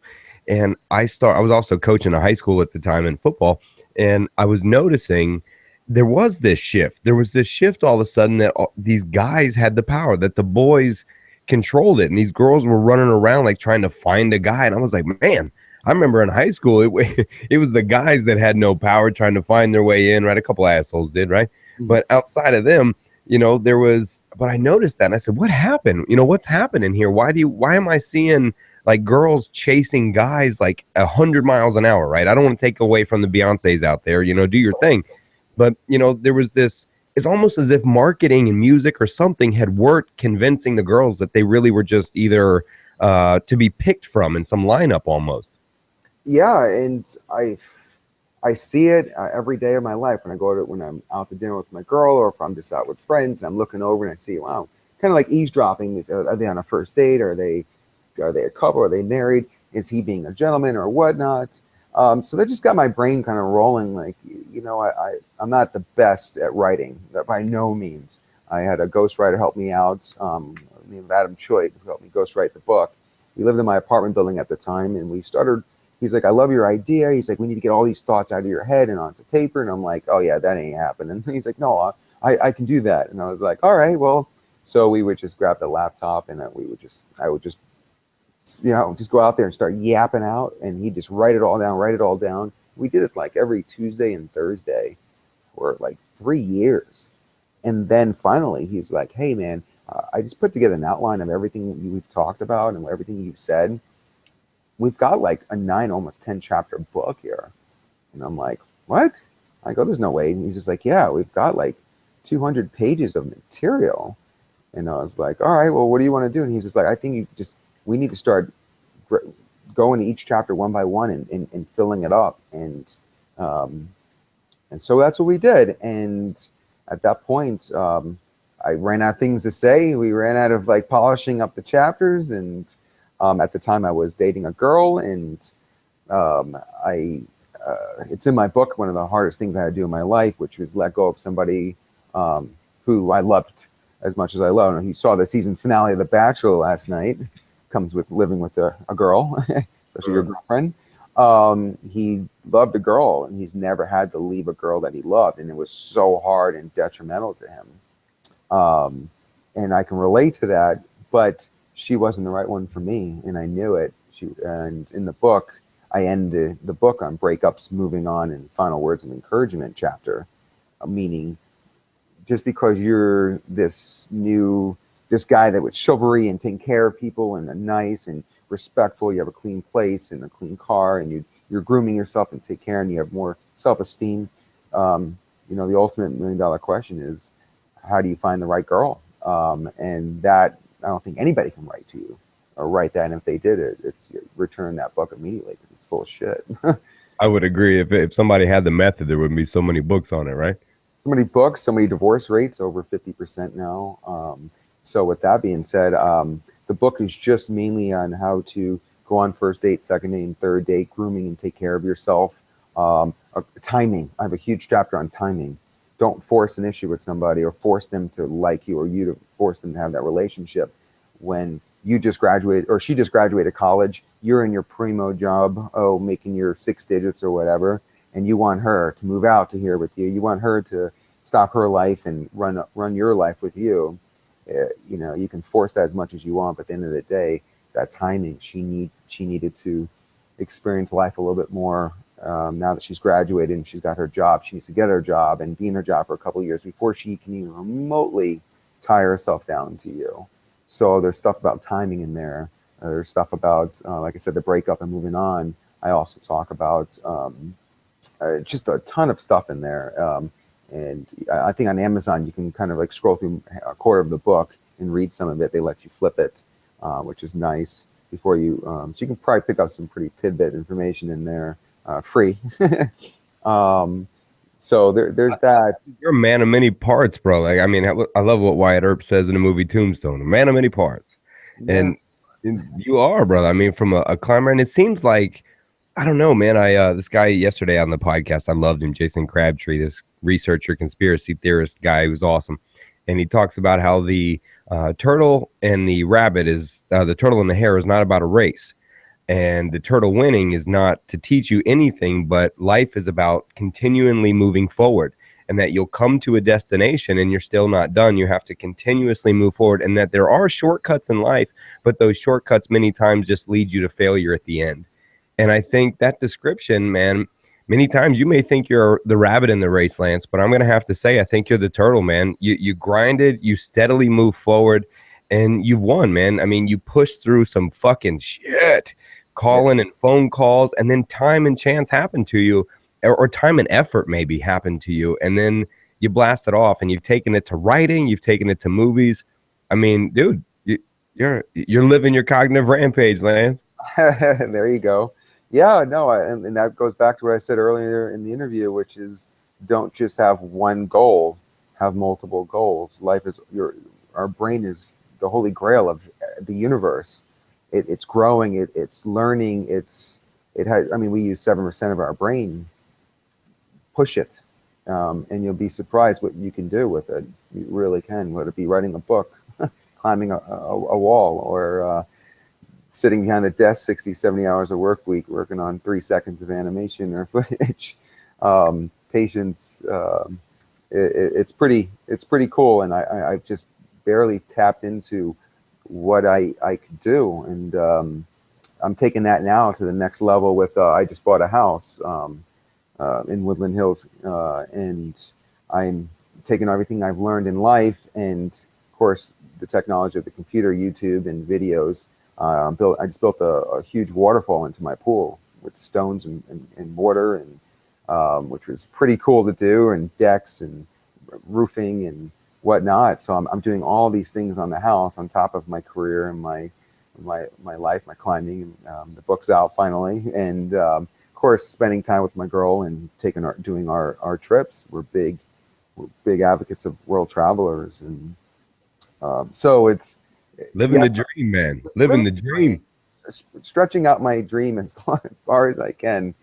And I was also coaching a high school at the time in football, and I was noticing there was this shift. There was this shift all of a sudden that these guys had the power, that the boys controlled it, and these girls were running around like trying to find a guy. And I was like, man, I remember in high school, it was the guys that had no power trying to find their way in, right? A couple of assholes did, right? But outside of them, there was, but I noticed that and I said, what happened? What's happening here? Why am I seeing like girls chasing guys like 100 miles an hour, right? I don't want to take away from the Beyoncés out there, do your thing. But, there was this, it's almost as if marketing and music or something had worked convincing the girls that they really were just either to be picked from in some lineup almost. Yeah, and I see it every day of my life when I'm out to dinner with my girl, or if I'm just out with friends. And I'm looking over and I see, wow, kind of like eavesdropping. Are they on a first date? Are they a couple? Are they married? Is he being a gentleman or whatnot? So that just got my brain kind of rolling. Like, I'm not the best at writing, by no means. I had a ghostwriter help me out, named Adam Choi, who helped me ghostwrite the book. We lived in my apartment building at the time, and we started he's like, I love your idea. He's like, we need to get all these thoughts out of your head and onto paper. And I'm like, oh yeah, that ain't happening. He's like, no, I can do that. And I was like, all right, well. So we would just grab the laptop and I would just, just go out there and start yapping out, and he'd just write it all down. We did this like every Tuesday and Thursday for like 3 years. And then finally he's like, hey man, I just put together an outline of everything we've talked about and everything you've said. We've got like a 9, almost 10 chapter book here. And I'm like, what? I go, there's no way. And he's just like, yeah, we've got like 200 pages of material. And I was like, all right, well, what do you want to do? And he's just like, I think we need to start going to each chapter one by one and filling it up. And so that's what we did. And at that point, I ran out of things to say. We ran out of like polishing up the chapters. And at the time I was dating a girl, and it's in my book, one of the hardest things I had to do in my life, which was let go of somebody who I loved as much as I love. And he saw the season finale of The Bachelor last night. Comes with living with a girl, especially your girlfriend. He loved a girl, and he's never had to leave a girl that he loved, and it was so hard and detrimental to him. And I can relate to that, but she wasn't the right one for me, and I knew it. And in the book, I end the book on breakups, moving on, and final words of encouragement chapter, meaning just because you're this guy that with chivalry and taking care of people and nice and respectful, you have a clean place and a clean car, and you're grooming yourself and take care, and you have more self-esteem. The ultimate $1 million question is, how do you find the right girl? And that, I don't think anybody can write to you or write that. And if they did it's return that book immediately because it's full of shit. I would agree. If somebody had the method, there wouldn't be so many books on it, right? So many books, so many divorce rates, over 50% now. So with that being said, the book is just mainly on how to go on first date, second date, and third date, grooming and take care of yourself. Timing. I have a huge chapter on timing. Don't force an issue with somebody or force them to like you, or you to force them to have that relationship. When you just graduated, or she just graduated college, you're in your primo job, making your 6 digits or whatever, and you want her to move out to here with you. You want her to stop her life and run your life with you. You can force that as much as you want, but at the end of the day, that timing, she needed to experience life a little bit more. Now that she's graduated and she's got her job, she needs to get her job and be in her job for a couple of years before she can even remotely tie herself down to you. So there's stuff about timing in there. There's stuff about, like I said, the breakup and moving on. I also talk about just a ton of stuff in there. And I think on Amazon, you can kind of like scroll through a quarter of the book and read some of it. They let you flip it, which is nice before you. So you can probably pick up some pretty tidbit information in there, free. So there's that. You're a man of many parts, bro. Like, I mean, I love what Wyatt Earp says in the movie Tombstone, a man of many parts. Yeah. And you are, brother. I mean, from a climber, and it seems like, I don't know, man. This guy yesterday on the podcast, I loved him, Jason Crabtree, this researcher, conspiracy theorist guy who's awesome. And he talks about how the turtle and the rabbit is, the turtle and the hare is not about a race. And the turtle winning is not to teach you anything, but life is about continually moving forward, and that you'll come to a destination and you're still not done. You have to continuously move forward, and that there are shortcuts in life, but those shortcuts many times just lead you to failure at the end. And I think that description, man, many times you may think you're the rabbit in the race, Lance, but I'm going to have to say, I think you're the turtle, man. You grinded, you steadily move forward, and you've won, man. I mean, you pushed through some fucking shit, calling and phone calls, and then time and chance happened to you, or time and effort maybe happened to you, and then you blast it off, and you've taken it to writing, you've taken it to movies. I mean, dude, you're living your cognitive rampage, Lance. There you go. Yeah, no, and that goes back to what I said earlier in the interview, which is, don't just have one goal, have multiple goals. Life is our brain is the holy grail of the universe. It's growing, it's learning, we use 7% of our brain. Push it, and you'll be surprised what you can do with it. You really can, whether it be writing a book, climbing a wall, or sitting behind the desk 60, 70 hours a work week working on 3 seconds of animation or footage. Patience, it's pretty cool, and I've just barely tapped into what I could do, and I'm taking that now to the next level with I just bought a house in Woodland Hills, and I'm taking everything I've learned in life, and of course the technology of the computer, YouTube, and videos. I just built a huge waterfall into my pool with stones and water, and which was pretty cool to do, and decks and roofing and whatnot. So I'm doing all these things on the house on top of my career and my life, my climbing. The book's out finally, and of course spending time with my girl and doing our trips. We're big advocates of world travelers, and so it's Living the dream, man. Living the dream. Stretching out my dream as far as I can,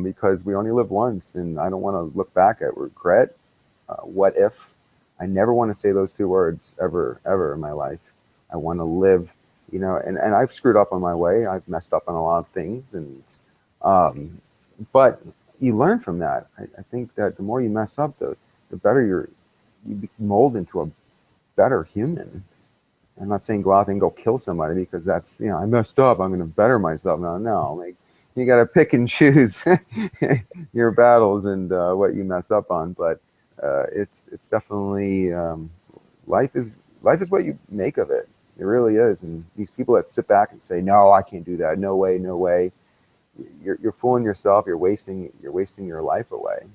because we only live once, and I don't want to look back at regret. What if? I never want to say those 2 words ever in my life. I want to live, and I've screwed up on my way. I've messed up on a lot of things, and but you learn from that. I think that the more you mess up, the better you mold into a better human. I'm not saying go out there and go kill somebody, because that's, I messed up, I'm going to better myself. No, like, you got to pick and choose your battles and what you mess up on. But it's definitely life is what you make of it. It really is. And these people that sit back and say, no, I can't do that, no way, you're fooling yourself. You're wasting your life away.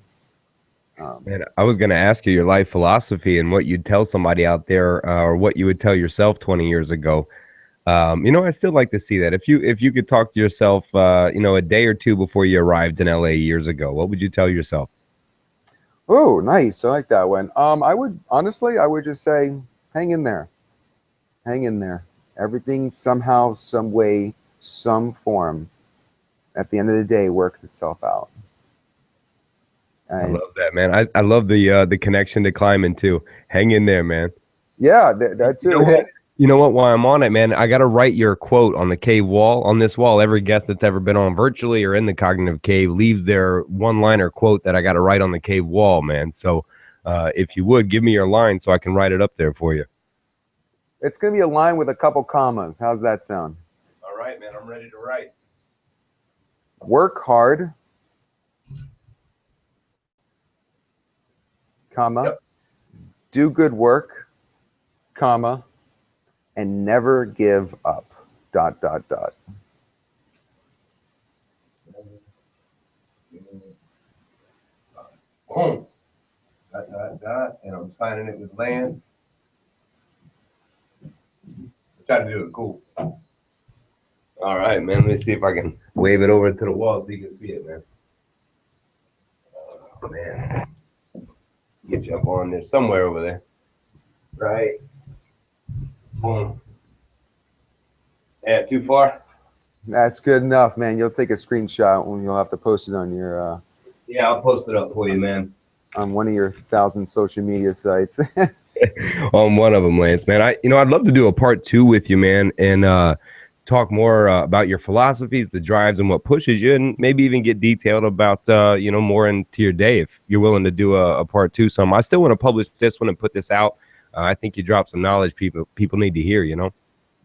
Man, I was going to ask you your life philosophy and what you'd tell somebody out there, or what you would tell yourself 20 years ago. I still like to see that. If you could talk to yourself, a day or 2 before you arrived in LA years ago, what would you tell yourself? Oh, nice. I like that one. I would just say, hang in there. Hang in there. Everything somehow, some way, some form, at the end of the day, works itself out. I love that, man. I love the connection to climbing too. Hang in there, man. Yeah, that too. You know what? While I'm on it, man, I got to write your quote on the cave wall. On this wall, every guest that's ever been on virtually or in the Cognitive Cave leaves their one-liner quote that I got to write on the cave wall, man. So if you would, give me your line so I can write it up there for you. It's going to be a line with a couple commas. How's that sound? All right, man. I'm ready to write. Work hard, comma, Yep. Do good work, comma, and never give up, ... Boom. ... And I'm signing it with Lance. Try to do it cool. All right, man. Let me see if I can wave it over to the wall so you can see it, man. Oh, man. Get you up on there somewhere over there. Right. Boom. Yeah, too far? That's good enough, man. You'll take a screenshot when you'll have to post it on your Yeah, I'll post it up for you, man. On one of your 1,000 social media sites. On one of them, Lance, man. I'd love to do a part 2 with you, man, and talk more about your philosophies, the drives, and what pushes you, and maybe even get detailed about more into your day if you're willing to do a part 2. So I still want to publish this one and put this out. I think you dropped some knowledge people need to hear,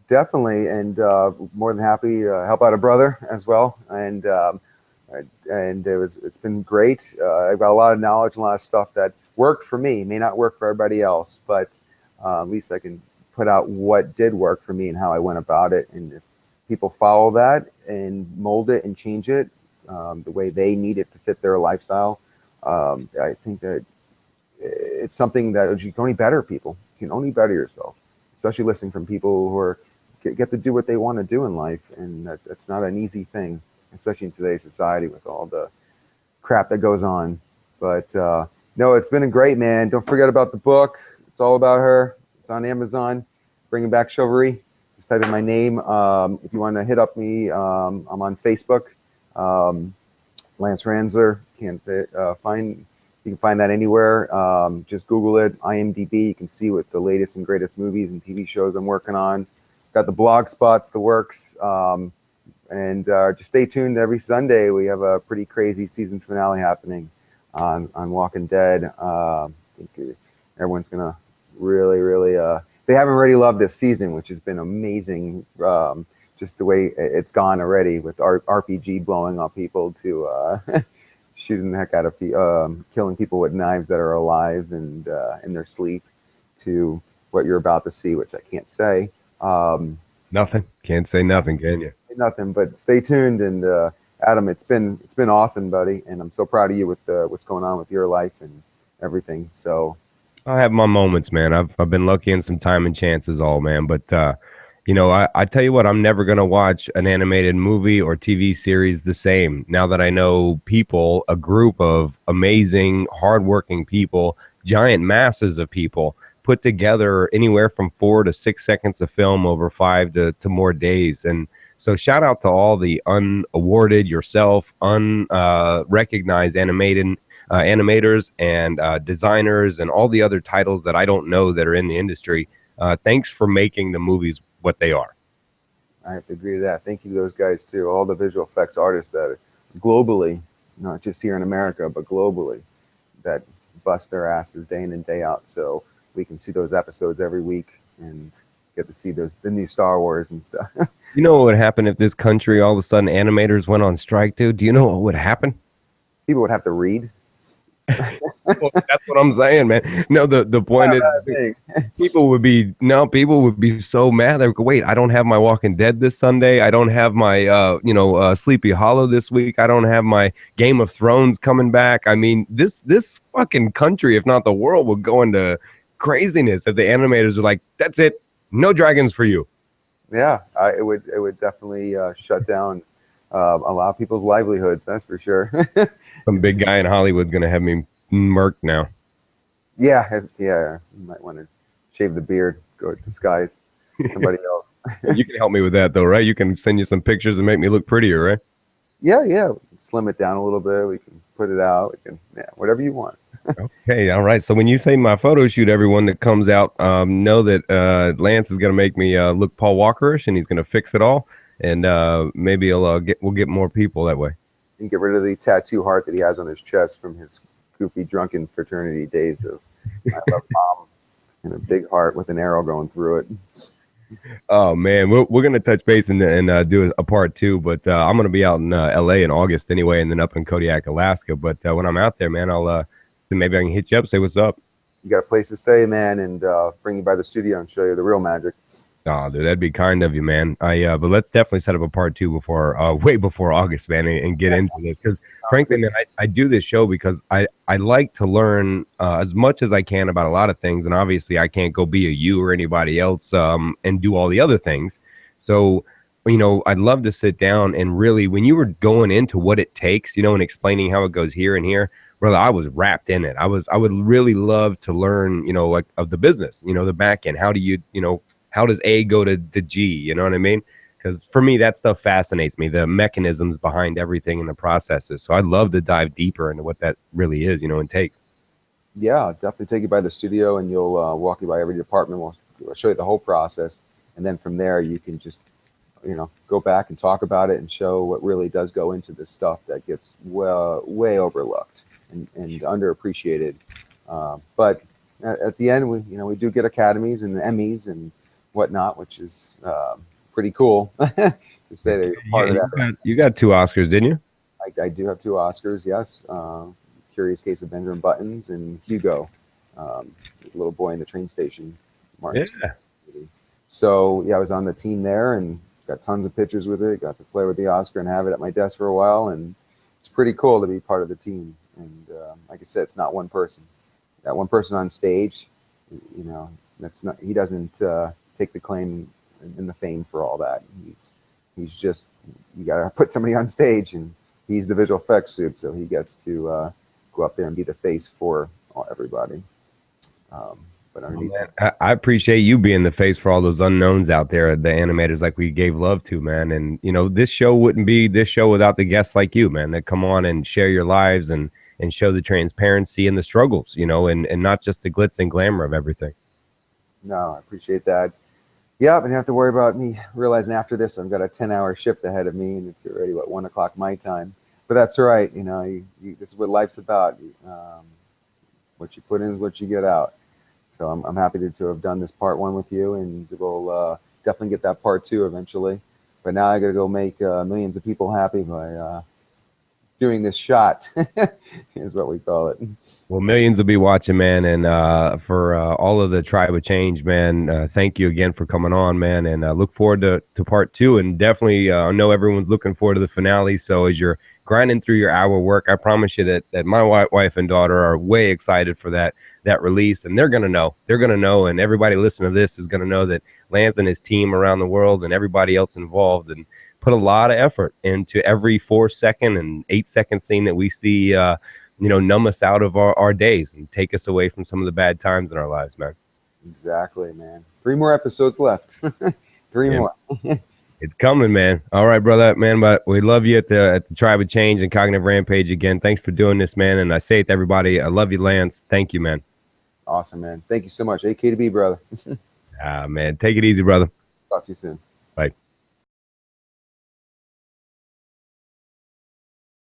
Definitely, and more than happy to help out a brother as well. And it's been great. I've got a lot of knowledge, a lot of stuff that worked for me. May not work for everybody else, but at least I can put out what did work for me and how I went about it. And if people follow that and mold it and change it the way they need it to fit their lifestyle, I think that it's something that you can only better people. You can only better yourself, especially listening from people who get to do what they want to do in life. And that's not an easy thing, especially in today's society with all the crap that goes on. But no, it's been a great, man. Don't forget about the book. It's all about her. It's on Amazon. Bringing Back Chivalry. Just type in my name. If you want to hit up me, I'm on Facebook. Lance Ranzer. You can find that anywhere. Just Google it. IMDb. You can see what the latest and greatest movies and TV shows I'm working on. got the blog spots, the works, and just stay tuned every Sunday. We have a pretty crazy season finale happening on Walking Dead. I think everyone's gonna really they haven't already loved this season, which has been amazing. Just the way it's gone already, with RPG blowing up people to shooting the heck out of killing people with knives that are alive and in their sleep, to what you're about to see, which I can't say. Nothing. Can't say nothing, can you? Nothing, but stay tuned. And Adam, it's been awesome, buddy, and I'm so proud of you with what's going on with your life and everything. So I have my moments, man. I've been lucky in some time and chances, all, man. But you know, I tell you what, I'm never gonna watch an animated movie or TV series the same now that I know people, a group of amazing, hardworking people, giant masses of people, put together anywhere from 4 to 6 seconds of film over 5 to more days. And so shout out to all the unawarded, yourself, unrecognized animators and designers and all the other titles that I don't know that are in the industry. Thanks for making the movies what they are. I have to agree to that. Thank you to those guys too. All the visual effects artists that are globally, not just here in America, but globally, that bust their asses day in and day out. So we can see those episodes every week and get to see the new Star Wars and stuff. You know what would happen if this country all of a sudden animators went on strike, dude? Do you know what would happen? People would have to read. Well, that's what I'm saying, man. No, the point is, people would be so mad. They would go, wait, I don't have my Walking Dead this Sunday. I don't have my Sleepy Hollow this week. I don't have my Game of Thrones coming back. I mean, this fucking country, if not the world, would go into craziness if the animators are like, that's it, no dragons for you. Yeah, it would definitely shut down a lot of people's livelihoods. That's for sure. Some big guy in Hollywood's gonna have me murked now. Yeah. You might want to shave the beard, go disguise somebody else. You can help me with that, though, right? You can send you some pictures and make me look prettier, right? Yeah. Slim it down a little bit. We can put it out. We can, whatever you want. Okay, all right. So when you say my photo shoot, everyone that comes out, know that Lance is gonna make me look Paul Walkerish, and he's gonna fix it all, and maybe we'll get more people that way. And get rid of the tattoo heart that he has on his chest from his goofy drunken fraternity days of I love mom, and a big heart with an arrow going through it. Oh man, we're gonna touch base and do a part 2, but I'm gonna be out in LA in August anyway, and then up in Kodiak, Alaska. But when I'm out there, man, I'll so maybe I can hit you up, say what's up. You got a place to stay, man, and bring you by the studio and show you the real magic. Oh, dude, that'd be kind of you, man. But let's definitely set up a part 2 before, way before August, man, and get into this. Because frankly, man, I do this show because I like to learn as much as I can about a lot of things. And obviously I can't go be a you or anybody else and do all the other things. So, you know, I'd love to sit down and really, when you were going into what it takes, you know, and explaining how it goes here and here, brother, I was wrapped in it. I would really love to learn, you know, like of the business, you know, the back end. How do you, you know, how does A go to G? You know what I mean? Because for me, that stuff fascinates me, the mechanisms behind everything and the processes. So I'd love to dive deeper into what that really is, you know, and takes. Yeah, definitely take you by the studio, and you'll walk you by every department. We'll show you the whole process. And then from there, you can just, you know, go back and talk about it and show what really does go into this stuff that gets way overlooked and underappreciated. But at the end, we do get academies and the Emmys and whatnot, which is pretty cool to say that you're part of that. You got 2 Oscars, didn't you? I do have 2 Oscars, yes. Curious Case of Benjamin Buttons and Hugo, little boy in the train station. Martin. Yeah. So yeah, I was on the team there and got tons of pictures with it. Got to play with the Oscar and have it at my desk for a while, and it's pretty cool to be part of the team. And like I said, it's not one person. That one person on stage, you know, that's not. He doesn't take the claim and the fame for all that. He's just, you gotta put somebody on stage, and he's the visual effects soup, so he gets to go up there and be the face for everybody. But underneath I appreciate you being the face for all those unknowns out there, the animators like we gave love to, man. And you know, this show wouldn't be this show without the guests like you, man, that come on and share your lives and show the transparency and the struggles, you know, and not just the glitz and glamour of everything. No, I appreciate that. Yeah, and you have to worry about me realizing after this I've got a 10-hour shift ahead of me, and it's already 1 o'clock my time. But that's all right. This is what life's about. What you put in is what you get out. So I'm happy to have done this part one with you, and we'll definitely get that part two eventually. But now I got to go make millions of people happy by doing this shot, is what we call it. Well, millions will be watching, man. And for all of the Tribe of Change, man, thank you again for coming on, man. And look forward to part two. And definitely, I know everyone's looking forward to the finale. So as you're grinding through your hour work, I promise you that my wife and daughter are way excited for that release. And they're going to know. They're going to know. And everybody listening to this is going to know that Lance and his team around the world and everybody else involved and put a lot of effort into every 4-second and 8-second scene that we see numb us out of our days and take us away from some of the bad times in our lives, man. Exactly, man. 3 more episodes left. 3 more. It's coming, man. All right, brother, man. But we love you at the Tribe of Change and Cognitive Rampage again. Thanks for doing this, man. And I say it to everybody, I love you, Lance. Thank you, man. Awesome, man. Thank you so much. AK to B, brother. Man. Take it easy, brother. Talk to you soon. Bye.